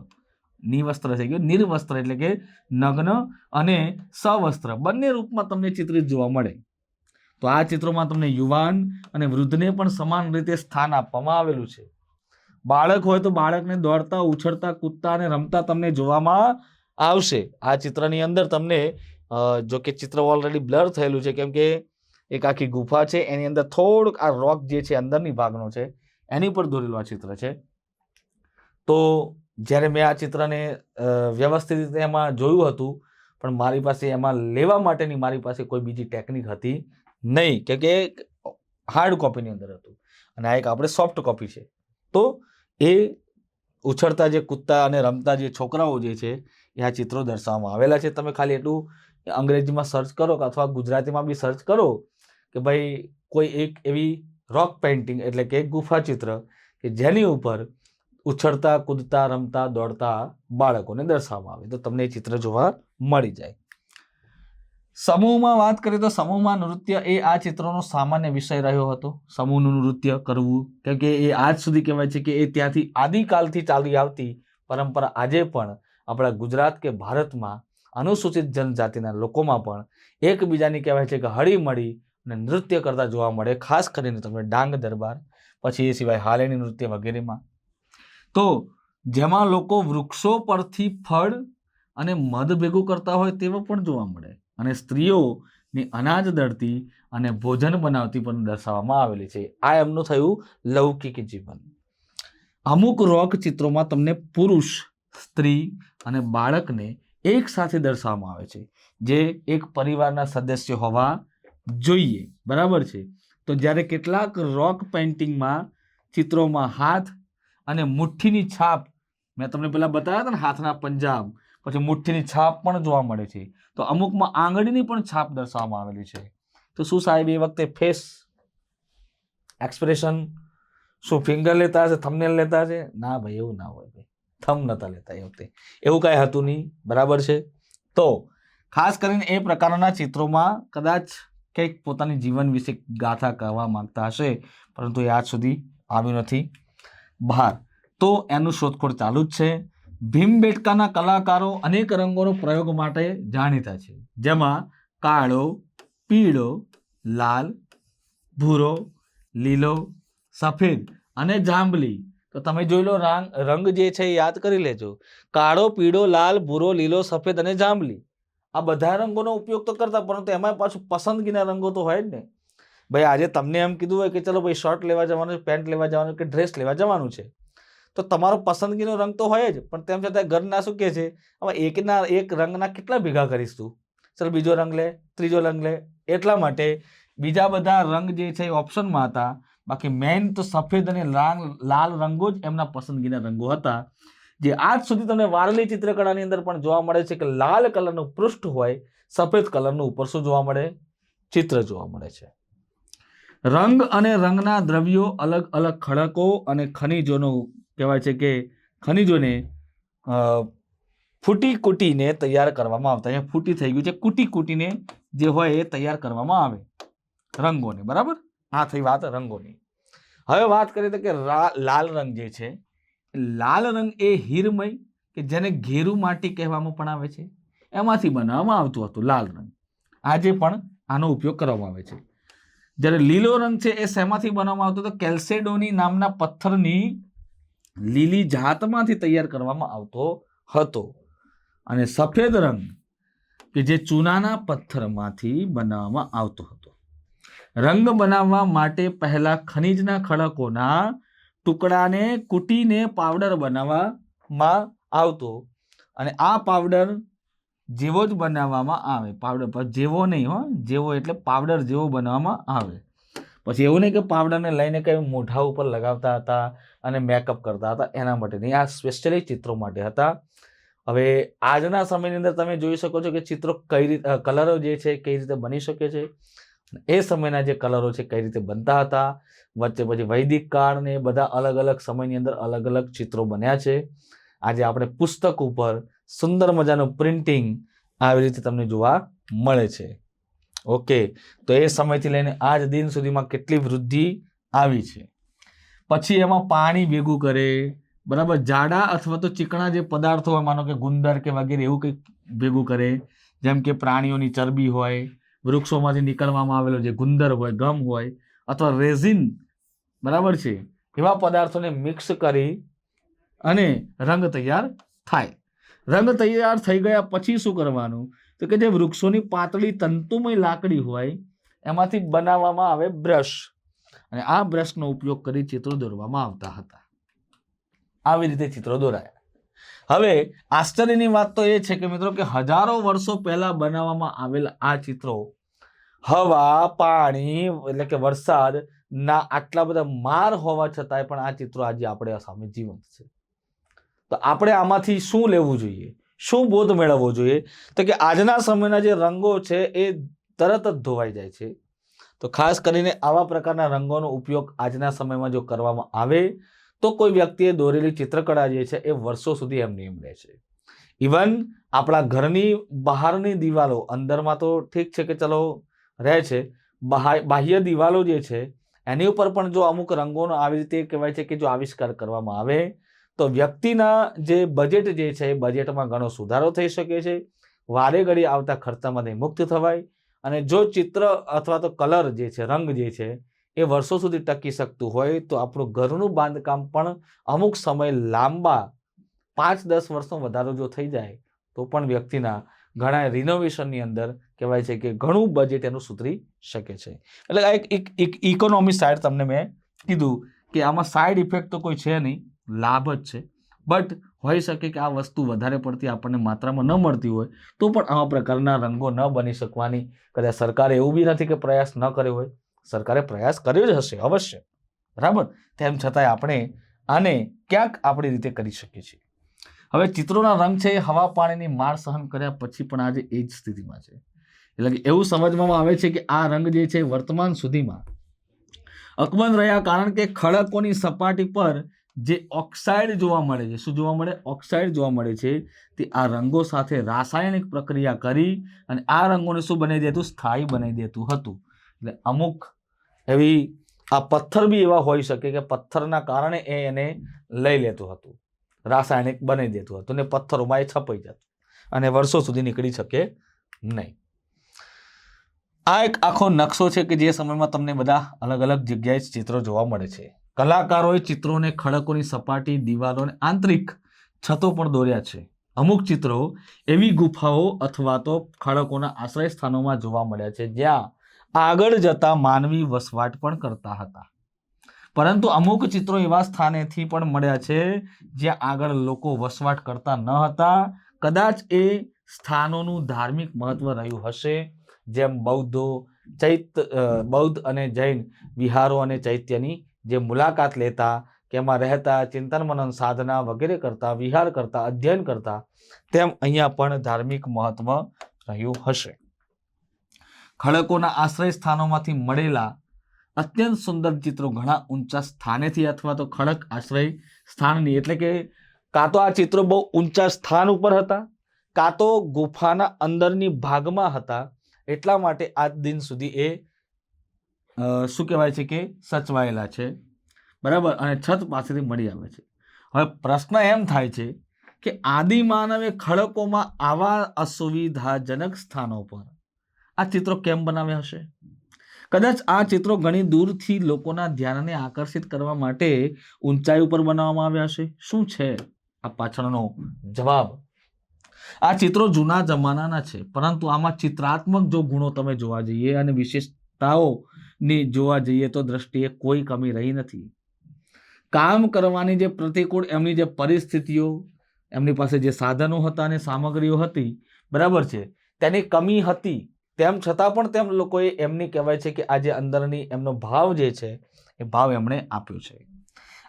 થઈ ગયું, નિર્વસ્ત્ર એટલે કે નગ્ન અને સવસ્ત્ર બંને રૂપમાં તમને ચિત્રિત જોવા મળે. તો આ ચિત્રોમાં તમને યુવાન અને વૃદ્ધને પણ સમાન રીતે સ્થાન આપવામાં આવેલું છે. બાળક હોય તો બાળકને દોડતા, ઉછળતા, કૂદતા અને રમતા તમને જોવામાં આવશે. આ ચિત્રની અંદર તમને જો કે ચિત્ર ઓલરેડી બ્લર થયેલું છે, કેમ કે એક આખી ગુફા છે, એની અંદર થોડુંક આ રોક જે છે અંદરની ભાગનો છે એની પર દોરેલું આ ચિત્ર છે. તો જ્યારે મેં આ ચિત્રને વ્યવસ્થિત રીતે એમાં જોયું હતું, પણ મારી પાસે એમાં લેવા માટેની મારી પાસે કોઈ બીજી ટેકનિક હતી નહીં, કેમ કે હાર્ડ કોપીની અંદર હતું અને આ એક આપણે સોફ્ટ કોપી છે. તો એ ઉછળતા જે કૂદતા અને રમતા જે છોકરાઓ જે છે એ આ ચિત્રો દર્શાવવામાં આવેલા છે. તમે ખાલી એટલું અંગ્રેજીમાં સર્ચ કરો અથવા ગુજરાતીમાં બી સર્ચ કરો કે ભાઈ કોઈ એક એવી રોક પેઇન્ટિંગ એટલે કે ગુફા ચિત્ર કે જેની ઉપર ઉછળતા, કૂદતા, રમતા, દોડતા બાળકોને દર્શાવવામાં આવે, તો તમને એ ચિત્ર જોવા મળી જાય. સમૂહમાં વાત કરીએ તો સમૂહમાં નૃત્ય એ આ ચિત્રનો સામાન્ય વિષય રહ્યો હતો. સમૂહનું નૃત્ય કરવું, કેમ કે એ આજ સુધી કહેવાય છે કે એ ત્યાંથી આદિકાલથી ચાલી આવતી પરંપરા આજે પણ આપણા ગુજરાત કે ભારતમાં અનુસૂચિત જનજાતિના લોકોમાં પણ એકબીજાની કહેવાય છે કે હળી મળી અને નૃત્ય કરતા જોવા મળે. ખાસ કરીને તમે ડાંગ દરબાર, પછી એ સિવાય હાલેની નૃત્ય વગેરેમાં, તો જેમાં લોકો વૃક્ષો પરથી ફળ અને મધ ભેગું કરતા હોય તેવા પણ જોવા મળે, અને સ્ત્રીઓની અનાજ દળતી અને ભોજન બનાવતી પણ દર્શાવવામાં આવેલી છે. આ એમનું થયું લૌકિક જીવન. અમુક રોક ચિત્રોમાં તમને પુરુષ, સ્ત્રી અને બાળકને એક સાથે દર્શાવવામાં આવે છે, જે એક પરિવારના સદસ્ય હોવા જોઈએ, બરાબર છે. તો જ્યારે કેટલાક રોક પેઇન્ટિંગમાં ચિત્રોમાં હાથ અને મુઠ્ઠીની છાપ, મેં તમને પેલા બતાવ્યા હતા ને હાથના પંજા, પછી મુઠ્ઠીની છાપ પણ જોવા મળે છે. તો અમુકમાં આંગળીની પણ છાપ દર્શાવવામાં આવેલી છે. તો શું સાહેબ એ વખતે ફેસ એક્સપ્રેશન શું ફિંગર લેતા હશે, થંબનેલ લેતા હશે? ના ભાઈ, એવું ના હોય ભાઈ, થંબ નતા લેતા એ વખતે, એવું કાંઈ હતું નહીં, બરાબર છે. તો ખાસ કરીને એ પ્રકારના ચિત્રોમાં કદાચ કંઈક પોતાની જીવન વિશે ગાથા કહેવા માંગતા હશે, પરંતુ એ આજ સુધી આવ્યું નથી બહાર. તો એનું શોધખોળ ચાલુ જ છે. ભીમબેટકાના કલાકારો અનેક રંગોનો પ્રયોગ માટે જાણીતા છે, જેમાં કાળો, પીળો, લાલ, ભૂરો, લીલો, સફેદ અને જાંબલી. તો તમે જોઈ લો, રંગ જે છે એ યાદ કરી લેજો. કાળો, પીળો, લાલ, ભૂરો, લીલો, સફેદ અને જાંબલી, આ બધા રંગોનો ઉપયોગ તો કરતા, પરંતુ એમાં પાછું પસંદગીના રંગો તો હોય જ ને. ભાઈ આજે તમને એમ કીધું હોય કે ચલો ભાઈ શર્ટ લેવા જવાનું છે, પેન્ટ લેવા જવાનું કે ડ્રેસ લેવા જવાનું છે, તો તમારો પસંદગીનો રંગ તો હોય જ, પણ તેમ છતાં ઘરના શું કહે છે, હવે એક રંગના કેટલા ભેગા કરીશ તું, ચલ બીજો રંગ લે, ત્રીજો રંગ લે. એટલા માટે બીજા બધા રંગ જે છે એ ઓપ્શનમાં હતા, બાકી મેઇન તો સફેદ અને લાલ રંગો જ એમના પસંદગીના રંગો હતા, જે આજ સુધી તમને વારલી ચિત્રકળાની અંદર પણ જોવા મળે છે કે લાલ કલરનું પૃષ્ઠ હોય, સફેદ કલરનું ઉપર શું જોવા મળે? ચિત્ર જોવા મળે છે. રંગ અને રંગના દ્રવ્યો, અલગ અલગ ખડકો અને ખનિજોનો કહેવાય છે કે ખનિજોને ફૂટી કૂટીને તૈયાર કરવામાં આવતા. અહીંયા ફૂટી થઈ ગયું છે, કૂટી કૂટીને જે હોય એ તૈયાર કરવામાં આવે રંગોને. બરાબર, આ થઈ વાત રંગોની. હવે વાત કરીએ તો કે લાલ રંગ જે છે, લાલ રંગ એ હીરમય કે જેને ઘેરું માટી કહેવામાં પણ આવે છે, એમાંથી બનાવવામાં આવતું હતું લાલ રંગ. આજે પણ આનો ઉપયોગ કરવામાં આવે છે. જ્યારે લીલો રંગ છે એ શેમાંથી બનાવવામાં આવતો? તો કેલ્સેડોની નામના પથ્થરની લીલી જાતમાંથી તૈયાર કરવામાં આવતો હતો. અને સફેદ રંગ કે જે ચૂનાના પથ્થરમાંથી બનાવવામાં આવતો હતો. રંગ બનાવવા માટે પહેલા ખનિજના ખડકોના ટુકડાને કૂટીને પાવડર બનાવવામાં આવતો, અને આ પાવડર જેવો જ બનાવવામાં આવે. પાવડર પર જેવો નહીં હો, જેવો એટલે પાવડર જેવો બનાવવામાં આવે. પછી એવું નહીં કે પાવડરને લઈને કઈ મોઢા ઉપર લગાવતા હતા અને મેકઅપ કરતા હતા, એના માટે નહીં. આ સ્પેશિયલી ચિત્રો માટે હતા. હવે આજના સમયની અંદર તમે જોઈ શકો છો કે ચિત્રો કઈ રીતે, કલરો જે છે કઈ રીતે બની શકે છે. એ સમયના જે કલરો છે કઈ રીતે બનતા હતા. વચ્ચે પછી વૈદિક કાળ ને બધા અલગ અલગ સમયની અંદર અલગ અલગ ચિત્રો બન્યા છે. આજે આપણે પુસ્તક ઉપર સુંદર મજાનું પ્રિન્ટિંગ આવી રીતે તમને જોવા મળે છે. ઓકે, તો એ સમયથી લઈને આજ દિન સુધીમાં કેટલી વૃદ્ધિ આવી છે. પછી એમાં પાણી ભેગું કરે, બરાબર, જાડા અથવા તો ચીકણા જે પદાર્થો હોય, માનો કે ગુંદર કે વગેરે એવું કંઈક ભેગું કરે, જેમ કે પ્રાણીઓની ચરબી હોય, વૃક્ષોમાંથી નીકળવામાં આવેલો જે ગુંદર હોય, ગમ હોય, અથવા રેઝિન, બરાબર છે, એવા પદાર્થોને મિક્સ કરી અને રંગ તૈયાર થાય. રંગ તૈયાર થઈ ગયા પછી શું કરવાનું? તો કે જે વૃક્ષોની પાતળી તંતુમય લાકડી હોય એમાંથી બનાવવામાં આવે બ્રશ, અને આ બ્રશનો ઉપયોગ કરી ચિત્રો દોરવામાં આવતા હતા. આવી રીતે ચિત્રો દોરાયા. હવે આશ્ચર્યની વાત તો એ છે કે મિત્રો કે હજારો વર્ષો પહેલા બનાવવામાં આવેલા આ ચિત્રો હવા, પાણી એટલે કે વરસાદ ના આટલા બધા માર હોવા છતાંય પણ આ ચિત્રો આજે આપણે સામે જીવંત છે. તો આપણે આમાંથી શું લેવું જોઈએ, શું બોધ મેળવવો જોઈએ? તો કે આજના સમયના જે રંગો છે એ તરત જ ધોવાઈ જાય છે. તો ખાસ કરીને આવા પ્રકારના રંગોનો ઉપયોગ આજના સમયમાં જો કરવામાં આવે તો કોઈ વ્યક્તિએ દોરેલી ચિત્રકળા જે છે એ વર્ષો સુધી એમને એમ રહે છે. ઇવન આપણા ઘરની બહારની દિવાલો, અંદરમાં તો ઠીક છે કે ચલો રહે છે, બાહ્ય દિવાલો જે છે એની ઉપર પણ જો અમુક રંગોનો આવી રીતે કહેવાય છે કે જો આવિષ્કાર કરવામાં આવે તો વ્યક્તિના જે બજેટ જે છે એ બજેટમાં ઘણો સુધારો થઈ શકે છે. વારે ઘડી આવતા ખર્ચામાંથી મુક્ત થવાય, અને જો ચિત્ર અથવા તો કલર જે છે, રંગ જે છે એ વર્ષો સુધી ટકી શકતું હોય તો આપણું ઘરનું બાંધકામ પણ અમુક સમય લાંબા 5-10 વર્ષનો વધારો જો થઈ જાય તો પણ વ્યક્તિના ઘણા રિનોવેશનની અંદર કહેવાય છે કે ઘણું બજેટ એનું સુધરી શકે છે. એટલે આ એક ઇકોનોમી સાઈડ તમને મેં કીધું કે આમાં સાઈડ ઇફેક્ટ તો કોઈ છે નહીં, લાભ જ છે. બટ હોઈ શકે કે આ વસ્તુ વધારે પડતી આપણને માત્રામાં ન મળતી હોય તો પણ આવા પ્રકારના રંગો ન બની શકવાની કદાચ સરકારે એવું બી નથી કે પ્રયાસ ન કર્યો હોય. સરકારે પ્રયાસ કર્યો જ હશે અવશ્ય, બરાબર. તેમ છતાંય આપણે આને ક્યાંક આપણી રીતે કરી શકીએ છીએ. હવે ચિત્રોના રંગ છે એ હવા પાણીની માર સહન કર્યા પછી પણ આજે એ જ સ્થિતિમાં છે. એટલે કે એવું સમજવામાં આવે છે કે આ રંગ જે છે વર્તમાન સુધીમાં અકબંધ રહ્યા, કારણ કે ખડકોની સપાટી પર જે ઓક્સાઇડ જોવા મળે છે, શું જોવા મળે? ઓક્સાઇડ જોવા મળે છે. તે આ રંગો સાથે રાસાયણિક પ્રક્રિયા કરી અને આ રંગોને શું બનાવી દેતું? સ્થાયી બનાવી દેતું હતું. એટલે અમુક એવી આ પથ્થર બી એવા હોઈ શકે કે પથ્થરના કારણે એને લઈ લેતું હતું, રાસાયણિક બનાવી દેતું હતું ને પથ્થરોમાં એ છપાઈ જતું અને વર્ષો સુધી નીકળી શકે નહીં. આ એક આખો નકશો છે કે જે સમયમાં તમને બધા અલગ અલગ જગ્યાએ ચિત્રો જોવા મળે છે. કલાકારોએ ચિત્રોને ખડકોની સપાટી, દિવાલો અને આંતરિક છતો પણ દોર્યા છે. અમુક ચિત્રો એવી ગુફાઓ અથવા તો ખડકોના આશ્રય સ્થાનોમાં જોવા મળ્યા છે જ્યાં આગળ જતા માનવી વસવાટ પણ કરતા હતા. પરંતુ અમુક ચિત્રો એવા સ્થાનેથી પણ મળ્યા છે જ્યાં આગળ લોકો વસવાટ કરતા ન હતા. કદાચ એ સ્થાનોનું ધાર્મિક મહત્વ રહ્યું હશે, જેમ બૌદ્ધો બૌદ્ધ અને જૈન વિહારો અને ચૈત્યની જે મુલાકાત લેતા, કે એમાં રહેતા, ચિંતન મનન સાધના વગેરે કરતા, વિહાર કરતા, અધ્યયન કરતા, તેમ અહીંયા પણ ધાર્મિક મહત્વ રહ્યું હશે. ખડકોના આશ્રય સ્થાનોમાંથી મળેલા અત્યંત સુંદર ચિત્રો ઘણા ઊંચા સ્થાનેથી અથવા તો ખડક આશ્રય સ્થાનની, એટલે કે કાં તો આ ચિત્રો બહુ ઊંચા સ્થાન ઉપર હતા, કાં તો ગુફાના અંદરની ભાગમાં હતા, એટલા માટે આજ દિન સુધી એ શું કહેવાય છે કે સચવાયેલા છે, બરાબર, અને છત પાસેથી મળી આવે છે. હવે પ્રશ્ન એમ થાય છે કે આદિમાનવે ખડકોમાં આવા અસુવિધાજનક સ્થાનો પર આ ચિત્રો કેમ બનાવ્યા હશે? કદાચ આ ચિત્રો ઘણી દૂરથી લોકોના ધ્યાનને આકર્ષિત કરવા માટે ઊંચાઈ ઉપર બનાવવામાં આવ્યા હશે. શું છે આ પાછળનો જવાબ? આ ચિત્રો જૂના જમાનાના છે, પરંતુ આમાં ચિત્રાત્મક જો ગુણો તમે જોવા જઈએ અને વિશેષતાઓની જોવા જઈએ તો દ્રષ્ટિએ કોઈ કમી રહી નથી. કામ કરવાની જે પ્રતિકૂળ એમની જે પરિસ્થિતિઓ, એમની પાસે જે સાધનો હતા અને સામગ્રીઓ હતી, બરાબર છે, તેની કમી હતી, તેમ છતાં પણ તેમ લોકોએ એમની કહેવાય છે કે આ જે અંદરની એમનો ભાવ જે છે એ ભાવ એમણે આપ્યો છે.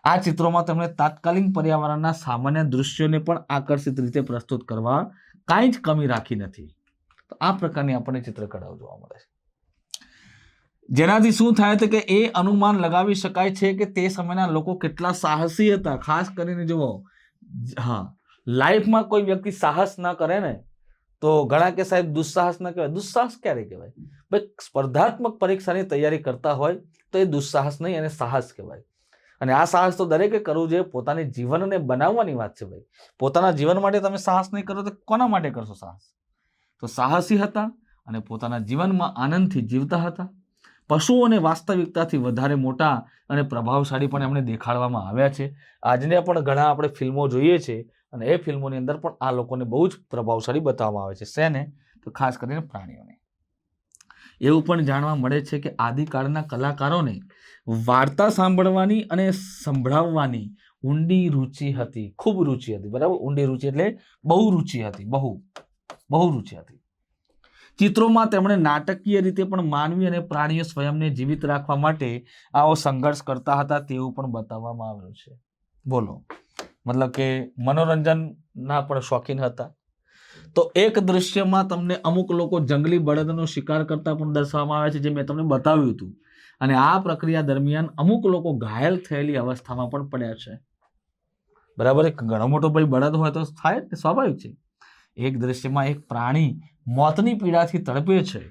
આ ચિત્રોમાં તેમણે તાત્કાલિક પર્યાવરણના સામાન્ય દૃશ્યોને પણ આકર્ષિત રીતે પ્રસ્તુત કરવા કાંઈ જ કમી રાખી નથી. તો આ પ્રકારની આપણને ચિત્રકળાઓ જોવા મળે છે, જેનાથી શું થાય છે કે એ અનુમાન લગાવી શકાય છે કે તે સમયના લોકો કેટલા સાહસી હતા. ખાસ કરીને જુઓ, હા, લાઈફમાં કોઈ વ્યક્તિ સાહસ ના કરે ને તો ઘણા કે સાહેબ દુસ્સાહસ ના કહેવાય. દુસ્સાહસ ક્યારે કહેવાય? ભાઈ, સ્પર્ધાત્મક પરીક્ષાની તૈયારી કરતા હોય તો એ દુસ્સાહસ નહીં, અને સાહસ કહેવાય. અને આ સાહસ તો દરેકે કરવું જોઈએ. પોતાની જીવનને બનાવવાની વાત છે ભાઈ. પોતાના જીવન માટે તમે સાહસ નહીં કરો તો કોના માટે કરશો સાહસ? તો સાહસી હતા અને પોતાના જીવનમાં આનંદથી જીવતા હતા. પશુઓને વાસ્તવિકતાથી વધારે મોટા અને પ્રભાવશાળી પણ એમણે દેખાડવામાં આવ્યા છે. આજને પણ ઘણા આપણે ફિલ્મો જોઈએ છે અને એ ફિલ્મોની અંદર પણ આ લોકોને બહુ જ પ્રભાવશાળી બતાવવામાં આવે છે. શેને? તો ખાસ કરીને પ્રાણીઓને. એવું પણ જાણવા મળે છે કે આદિકાળના કલાકારોને વાર્તા સાંભળવાની અને સંભળાવવાની ઊંડી રુચિ હતી, ખૂબ રુચિ હતી, બરાબર. ઊંડી રુચિ એટલે બહુ રુચિ હતી, બહુ રુચિ હતી. ચિત્રોમાં તેમણે નાટકીય રીતે પણ માનવી અને પ્રાણીઓ સ્વયંને જીવિત રાખવા માટે આવો સંઘર્ષ કરતા હતા તેવું પણ બતાવવામાં આવ્યું છે. બોલો, મતલબ કે મનોરંજનના પણ શોખીન હતા. તો એક દ્રશ્યમાં તમને અમુક લોકો જંગલી બળદનો શિકાર કરતા પણ દર્શાવવામાં આવે છે, જે મેં તમને બતાવ્યું હતું. અને આ પ્રક્રિયા દરમિયાન અમુક લોકો ઘાયલ થયેલી અવસ્થામાં પણ પડ્યા છે, બરાબર. એક ઘણો મોટો ભાઈ બળદ હોય તો થાય, સ્વાભાવિક છે. એક દ્રશ્યમાં એક પ્રાણી મોતની પીડાથી તડપે છે,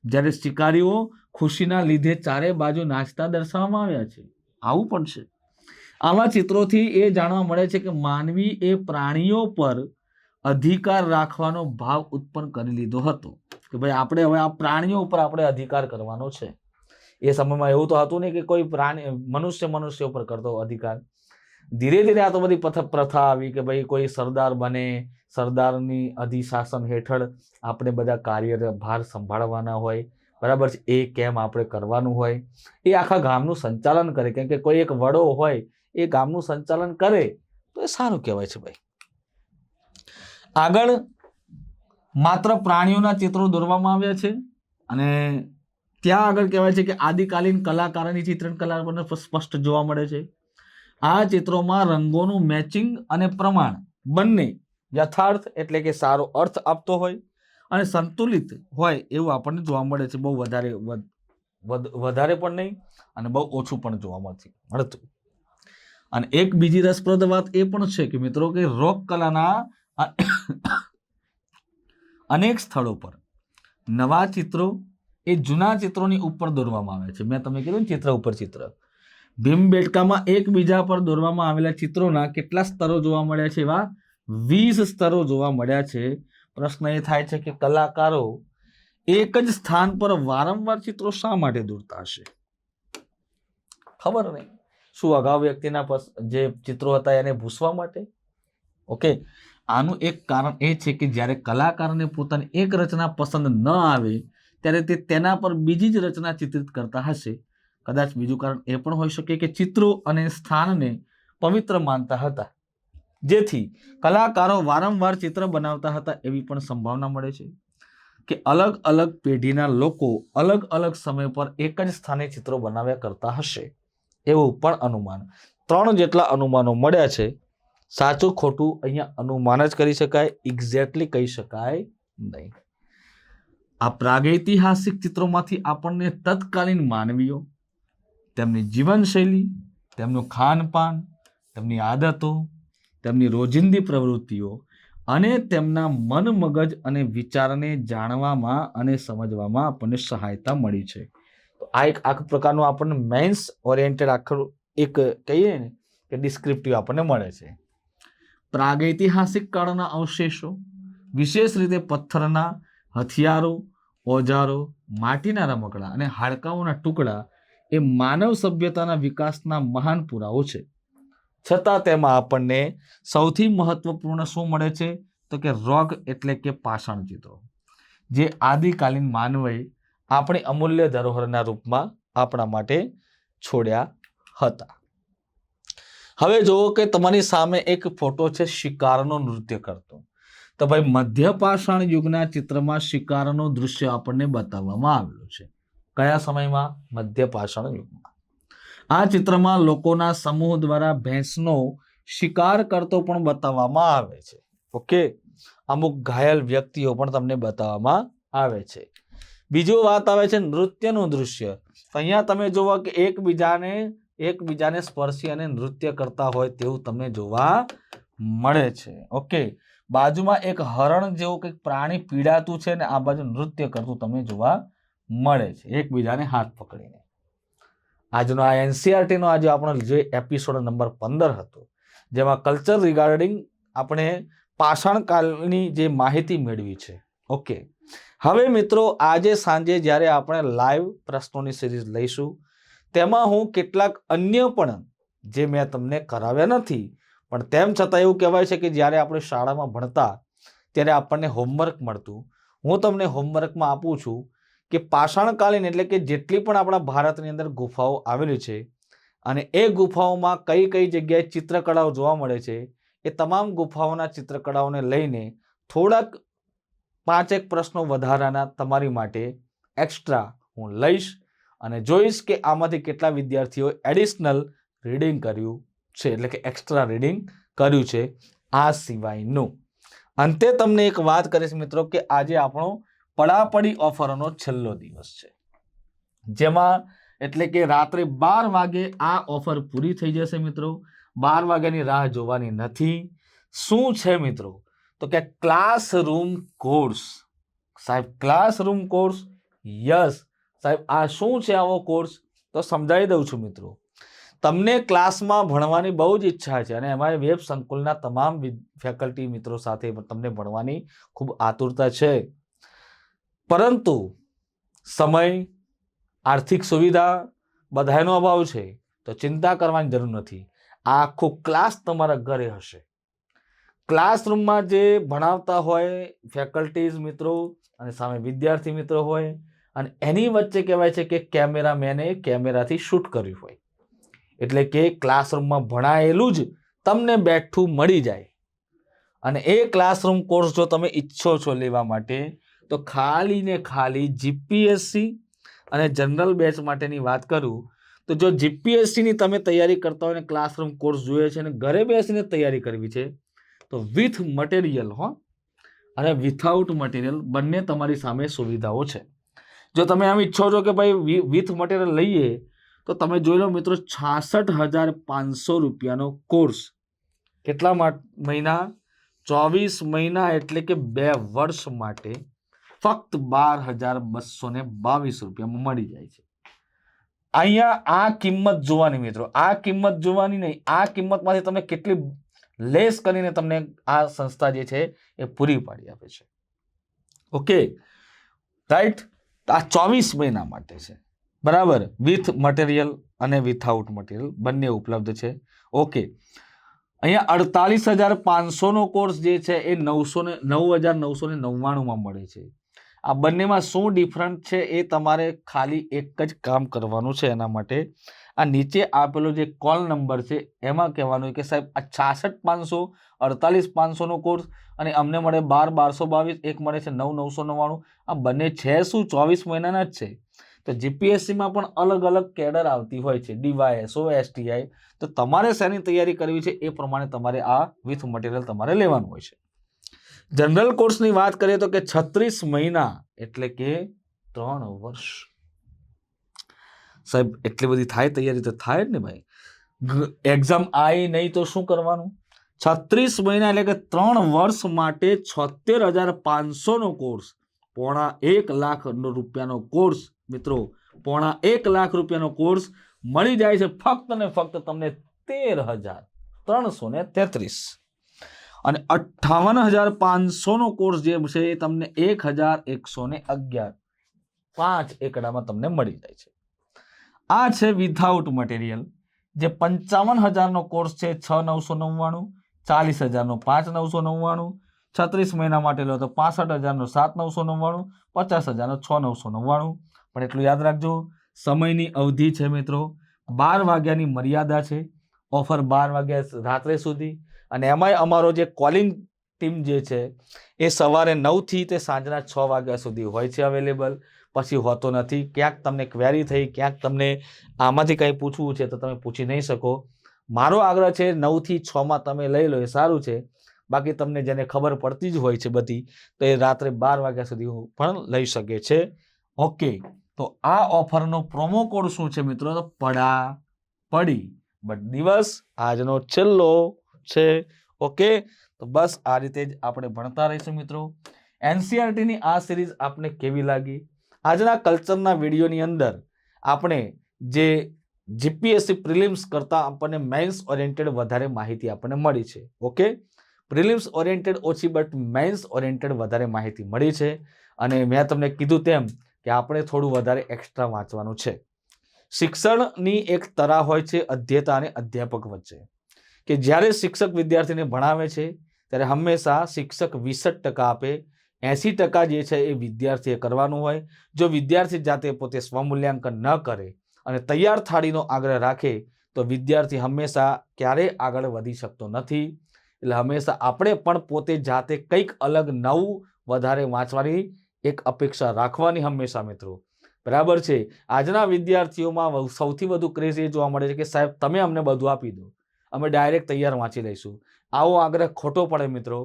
જ્યારે શિકારીઓ ખુશીના લીધે ચારે બાજુ નાચતા દર્શાવવામાં આવ્યા છે. આવું પણ છે. આવા ચિત્રોથી એ જાણવા મળે છે કે માનવી એ પ્રાણીઓ પર અધિકાર રાખવાનો ભાવ ઉત્પન્ન કરી લીધો હતો, કે ભાઈ આપણે હવે આ પ્રાણીઓ ઉપર આપણે અધિકાર કરવાનો છે. એ સમયમાં એવું તો હતું નહીં કે કોઈ પ્રાણી મનુષ્ય ઉપર કરતો અધિકાર. ધીરે ધીરે આ તો બધી પ્રથા આવી કે ભાઈ કોઈ સરદાર બને, સરદારની અધિશાસન હેઠળ આપણે બધા કાર્યભાર સંભાળવાના હોય, બરાબર છે. એ કેમ આપણે કરવાનું હોય, એ આખા ગામનું સંચાલન કરે. કેમ કે કોઈ એક વડો હોય એ ગામનું સંચાલન કરે તો એ સારું કહેવાય છે ભાઈ. આગળ માત્ર પ્રાણીઓના ચિત્રો દોરવામાં આવ્યા છે અને ત્યાં આગળ કહેવાય છે કે આદિકાલીન કલાકારોની ચિત્રણ કલા પણ સ્પષ્ટ જોવા મળે છે. આ ચિત્રોમાં રંગોનું મેચિંગ અને પ્રમાણ બંને યથાર્થ એટલે કે સારો અર્થ આપતો હોય અને સંતુલિત હોય એવું આપણને જોવા મળે છે. બહુ વધારે પણ નહીં અને બહુ ઓછું પણ જોવા મળતું. અને એક બીજી રસપ્રદ વાત એ પણ છે કે મિત્રો કે રોક કલાના અનેક સ્થળો પર નવા ચિત્રો એ જૂના ચિત્રોની ઉપર દોરવામાં આવે છે. મેં તમને કીધું ચિત્ર ઉપર ચિત્ર. ભીમબેટકામાં એકબીજા પર દોરવામાં આવેલા ચિત્રોના કેટલા સ્તરો જોવા મળ્યા છે? એવા 20 સ્તરો જોવા મળ્યા છે. પ્રશ્ન એ થાય છે કે કલાકારો એક જ સ્થાન પર વારંવાર ચિત્રો શા માટે દોરતા હશે? ખબર નહીં. શું અગાઉ વ્યક્તિના જે ચિત્રો હતા એને ભૂસવા માટે? ઓકે, આનું એક કારણ એ છે કે જ્યારે કલાકારને પોતાની એક રચના પસંદ ન આવે ત્યારે તે તેના પર બીજી જ રચના ચિત્રિત કરતા હશે. કદાચ બીજું કારણ એ પણ હોઈ શકે કે ચિત્રો અને સ્થાનને પવિત્ર માનતા હતા, જેથી કલાકારો વારંવાર ચિત્ર બનાવતા હતા એવી પણ સંભાવના મળે છે. કે અલગ અલગ પેઢીના લોકો અલગ અલગ સમય પર એક જ સ્થાને ચિત્રો બનાવ્યા કરતા હશે એવું પણ અનુમાન 3 જેટલા અનુમાનો મળ્યા છે. સાચું ખોટું અહીંયા અનુમાન જ કરી શકાય, એક્ઝેક્ટલી કહી શકાય નહીં. આ પ્રાગૈતિહાસિક ચિત્રોમાંથી આપણને તત્કાલીન માનવીઓ, તેમની જીવનશૈલી, તેમનું ખાનપાન, તેમની આદતો, તેમની રોજિંદી પ્રવૃત્તિઓ અને તેમના મન મગજ અને વિચારને જાણવામાં અને સમજવામાં આપણને સહાયતા મળી છે. તો આ એક પ્રકારનું આપણને મેન્સ ઓરિએન્ટેડ આખું એક કહીએ ને કે ડિસ્ક્રિપ્ટિવ આપણને મળે છે. પ્રાગૈતિહાસિક કાળના અવશેષો, વિશેષ રીતે પથ્થરના હથિયારો, ઓજારો, માટીના રમકડા અને હાડકાઓના ટુકડા એ માનવ સભ્યતાના વિકાસના મહાન પુરાવો છે. છતાં તેમાં આપણને સૌથી મહત્વપૂર્ણ શું મળે છે તો કે રોક એટલે કે પાષાણ ચિત્રો, જે આદિકાલીન માનવે આપણી અમૂલ્ય ધરોહરના રૂપમાં આપણા માટે છોડ્યા હતા. હવે જુઓ કે તમારી સામે એક ફોટો છે શિકારનો નૃત્ય કરતો. તો ભાઈ મધ્ય પાષાણ યુગના ચિત્રમાં શિકારનું દૃશ્ય આપણને બતાવવામાં આવેલું છે. કયા સમયમાં? મધ્ય પાષાણ યુગમાં. આ ચિત્રમાં લોકોના સમૂહ દ્વારા ભેંસનો શિકાર કરતો પણ બતાવવામાં આવે છે. ઓકે, અમુક ઘાયલ વ્યક્તિઓ પણ તમને બતાવવામાં આવે છે. બીજું વાત આવે છે નૃત્યનું દૃશ્ય. અહીંયા તમે જોવો કે એકબીજાને સ્પર્શી અને નૃત્ય કરતા હોય તેવું તમને જોવા મળે છે. ઓકે, બાજુમાં એક હરણ જેવું કંઈક પ્રાણી પીડાતું છે ને આ બાજુ નૃત્ય કરતું તમને જોવા મળે છે એકબીજાને હાથ પકડીને. આજનો આ એનસીઆરટીનો આજે આપણો જે એપિસોડ નંબર 15 હતો, જેમાં કલ્ચર રિગાર્ડિંગ આપણે પાષાણ કાળની જે માહિતી મેળવી છે. ઓકે, હવે મિત્રો આજે સાંજે જ્યારે આપણે લાઈવ પ્રશ્નોની સિરીઝ લઈશું તેમાં હું કેટલાક અન્ય પણ જે મેં તમને કરાવ્યા નથી, પણ તેમ છતાં એવું કહેવાય છે કે જ્યારે આપણે શાળામાં ભણતા ત્યારે આપણને હોમવર્ક મળતું. હું તમને હોમવર્કમાં આપું છું કે પાષાણકાલીન એટલે કે જેટલી પણ આપણા ભારતની અંદર ગુફાઓ આવેલી છે અને એ ગુફાઓમાં કઈ કઈ જગ્યાએ ચિત્રકળાઓ જોવા મળે છે, એ તમામ ગુફાઓના ચિત્રકળાઓને લઈને થોડાક 5 પ્રશ્નો વધારાના તમારી માટે એક્સ્ટ્રા હું લઈશ અને જોઈશ કે આમાંથી કેટલા વિદ્યાર્થીઓ એડિશનલ રીડિંગ કર્યું છે, એટલે કે એક્સ્ટ્રા રીડિંગ કર્યું છે. આ સિવાયનું અંતે તમને એક વાત કરીશ મિત્રો કે આજે આપણો પડાપડી ઓફરનો છેલ્લો દિવસ છે, જેમાં એટલે કે રાત્રે 12 વાગે આ ઓફર પૂરી થઈ જશે મિત્રો. 12 વાગ્યાની રાહ જોવાની નથી. શું છે મિત્રો તો કે ક્લાસરૂમ કોર્સ. સાહેબ ક્લાસરૂમ કોર્સ? યસ સાહેબ, આ શું છે આવો કોર્સ? તો સમજાવી દઉં છું મિત્રો. તમને ક્લાસમાં ભણવાની બહુ જ ઈચ્છા છે અને એમાં વેબ સંકુલના તમામ ફેકલ્ટી મિત્રો સાથે તમને ભણવાની ખૂબ આતુરતા છે, પરંતુ સમય, આર્થિક સુવિધા બધાનો અભાવ છે. તો ચિંતા કરવાની જરૂર નથી. આ આખો ક્લાસ તમારા ઘરે હશે. ક્લાસરૂમમાં જે ભણાવતા હોય ફેકલ્ટીઝ મિત્રો અને સામે વિદ્યાર્થી મિત્રો હોય અને એની વચ્ચે કહેવાય છે કે કેમેરામેને કેમેરાથી શૂટ કર્યું હોય, એટલે કે ક્લાસરૂમમાં ભણાયેલું જ તમને બેઠું મળી જાય. અને એ ક્લાસરૂમ કોર્સ જો તમે ઈચ્છો છો લેવા માટે તો ખાલી ને ખાલી જીપીએસસી અને જનરલ બેચ માટેની વાત કરું તો જો જીપીએસસીની તમે તૈયારી કરતા હોય અને ક્લાસરૂમ કોર્સ જોઈએ છે અને ઘરે બેસીને તૈયારી કરવી છે તો વિથ મટીરિયલ અને વિથઆઉટ મટીરિયલ બંને તમારી સામે સુવિધાઓ છે. જો તમે આમ ઈચ્છો છો કે ભાઈ વિથ મટીરિયલ લઈએ તો તમે જોઈ લો મિત્રો 66,500 રૂપિયાનો કોર્સ. કેટલા મહિના? 24 મહિના, એટલે કે 2 વર્ષ માટે ફક્ત 12,222 રૂપિયામાં મળી જાય છે. અહીંયા આ કિંમત જોવાની મિત્રો, આ કિંમત જોવાની નહીં, આ કિંમતમાંથી તમે કેટલી લેસ કરીને તમને આ સંસ્થા જે છે એ પૂરી પાડી આપે છે. ઓકે રાઈટ, આ 24 મહિના માટે છે, બરાબર. વિથ મટીરિયલ અને વિથઆઉટ મટીરિયલ બંને ઉપલબ્ધ છે. ઓકે, અહીંયા 48,500નો કોર્સ જે છે એ 9,999માં મળે છે. આ બંનેમાં શું ડિફરન્ટ છે એ તમારે ખાલી એક જ કામ કરવાનું છે. એના માટે આ નીચે આપેલો જે કોલ નંબર છે એમાં કહેવાનું કે સાહેબ આ 66,500 48,500 નો કોર્સ અને અમને મળે 12,1222, એક મળે છે 9,999. આ બંને છે શું 24 મહિનાના જ છે. તો જીપીએસસીમાં પણ અલગ અલગ કેડર આવતી હોય છે, ડીવાયએસઓ, એસટીઆઈ. તો તમારે શેની તૈયારી કરવી છે એ પ્રમાણે તમારે આ વિથ મટીરિયલ તમારે લેવાનું હોય છે. જનરલ કોર્સની વાત કરીએ તો કે 36 મહિના એટલે કે 3 વર્ષ. સાહેબ એટલી બધી થાય તૈયારી તો થાય જ ને ભાઈ. એક્ઝામ આવી નહીં તો શું કરવાનું? 36 મહિના એટલે કે 3 વર્ષ માટે 76,500 નો કોર્સ, 1,50,000 રૂપિયાનો કોર્સ મિત્રો, 1,50,000 કોર્સ મળી જાય છે ફક્ત ને ફક્ત તમને 13,333. અને 58,500 નો કોર્સ જે છે એ તમને 1,111, 5 એકડામાં તમને મળી જાય છે. આ છે વિધાઉટ મટીરિયલ. જે 55,000 નો કોર્સ છે 6,999, 40,000 નો 5,999, 36 મહિના માટે લો તો 65,000 નો 7,999, 50,000 નો 6,999. પણ એટલું યાદ રાખજો, સમયની અવધિ છે મિત્રો, 12 વાગ્યાની મર્યાદા છે, ઓફર 12 વાગ્યા રાત્રે સુધી. અને એમાંય અમારો જે કોલિંગ ટીમ જે છે એ સવારે 9 થી તે સાંજના 6 વાગ્યા સુધી હોય છે અવેલેબલ, પછી હોતો નથી. ક્યાંક તમને ક્વેરી થઈ, ક્યાંક તમને આમાંથી કંઈ પૂછવું છે તો તમે પૂછી નહીં શકો. મારો આગ્રહ છે 9 થી 6માં તમે લઈ લો એ સારું છે. બાકી તમને જેને ખબર પડતી જ હોય છે બધી, તો એ રાત્રે 12 વાગ્યા સુધી પણ લઈ શકે છે. ઓકે, તો આ ઓફરનો પ્રોમો કોડ શું છે મિત્રો? તો પડી. બટ દિવસ આજનો છેલ્લો છે. ઓકે, તો બસ આ રીતે જ આપણે ભણતા રહીશું મિત્રો. એનસીઆરટીની આ સિરીઝ આપને કેવી લાગી? આજના કલ્ચરના વિડીયોની અંદર આપણે જે જીપીએસસી પ્રિલિમ્સ કરતાં આપણને મેન્સ ઓરિએન્ટેડ વધારે માહિતી આપણને મળી છે. ઓકે, પ્રિલિમ્સ ઓરિએન્ટેડ ઓછી બટ મેન્સ ઓરિએન્ટેડ વધારે માહિતી મળી છે. અને મેં તમને કીધું તેમ કે આપણે થોડું વધારે એક્સ્ટ્રા વાંચવાનું છે. શિક્ષણની એક તરાહ હોય છે અધ્યેતા અને અધ્યાપક વચ્ચે, કે જ્યારે શિક્ષક વિદ્યાર્થીને ભણાવે છે ત્યારે હંમેશા શિક્ષક 20% આપે, 80% જે છે એ વિદ્યાર્થીએ કરવાનું હોય. જો વિદ્યાર્થી જાતે પોતે સ્વમૂલ્યાંકન ન કરે અને તૈયાર થાળીનો આગ્રહ રાખે તો વિદ્યાર્થી હંમેશા ક્યારેય આગળ વધી શકતો નથી. એટલે હંમેશા આપણે પણ પોતે જાતે કંઈક અલગ નવું વધારે વાંચવાની એક અપેક્ષા રાખવાની હંમેશા મિત્રો. બરાબર છે. આજના વિદ્યાર્થીઓમાં સૌથી વધુ ક્રેઝ એ જોવા મળે છે કે સાહેબ તમે અમને બધું આપી દો, અમે ડાયરેક્ટ તૈયાર વાંચી લઈશું. આવો આગ્રહ ખોટો પડે મિત્રો.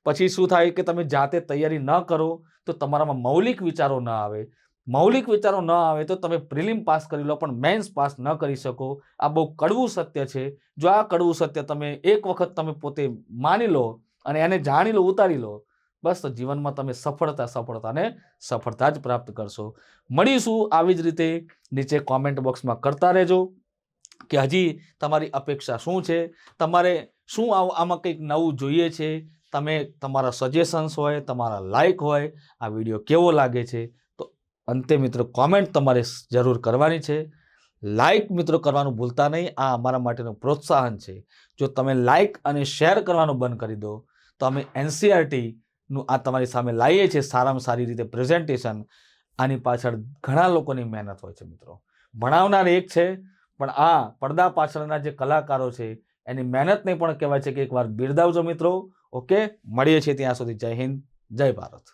પછી શું થાય કે તમે જાતે તૈયારી ન કરો તો તમારામાં મૌલિક વિચારો ન આવે. મૌલિક વિચારો ન આવે તો તમે પ્રિલિમ પાસ કરી લો પણ મેન્સ પાસ ન કરી શકો. આ બહુ કડવું સત્ય છે. જો આ કડવું સત્ય તમે એક વખત તમે પોતે માની લો અને એને જાણી લો, ઉતારી લો, બસ તો જીવનમાં તમે સફળતા જ પ્રાપ્ત કરશો. મળીશું આવી જ રીતે. નીચે કોમેન્ટ બોક્સમાં કરતા રહેજો કે હજી તમારી અપેક્ષા શું છે, તમારે શું આમાં કંઈક નવું જોઈએ છે. તમે તમારા સજેશન્સ હોય, તમારા લાઈક હોય, આ વિડીયો કેવો લાગે છે, તો અંતે મિત્રો કોમેન્ટ તમારે જરૂર કરવાની છે. લાઈક મિત્રો કરવાનું ભૂલતા નહીં. આ અમારા માટેનું પ્રોત્સાહન છે. જો તમે લાઈક અને શેર કરવાનું બંધ કરી દો તો અમે એનસીઆરટીનું આ તમારી સામે લાવીએ છીએ સારામાં સારી રીતે પ્રેઝન્ટેશન. આની પાછળ ઘણા લોકોની મહેનત હોય છે મિત્રો. ભણાવનાર એક છે પણ આ પડદા પાછળના જે કલાકારો છે એની મહેનતને પણ કહેવાય છે કે એકવાર બિરદાવજો મિત્રો. ઓકે, મળીએ છીએ ત્યાં સુધી. જય હિન્દ, જય ભારત.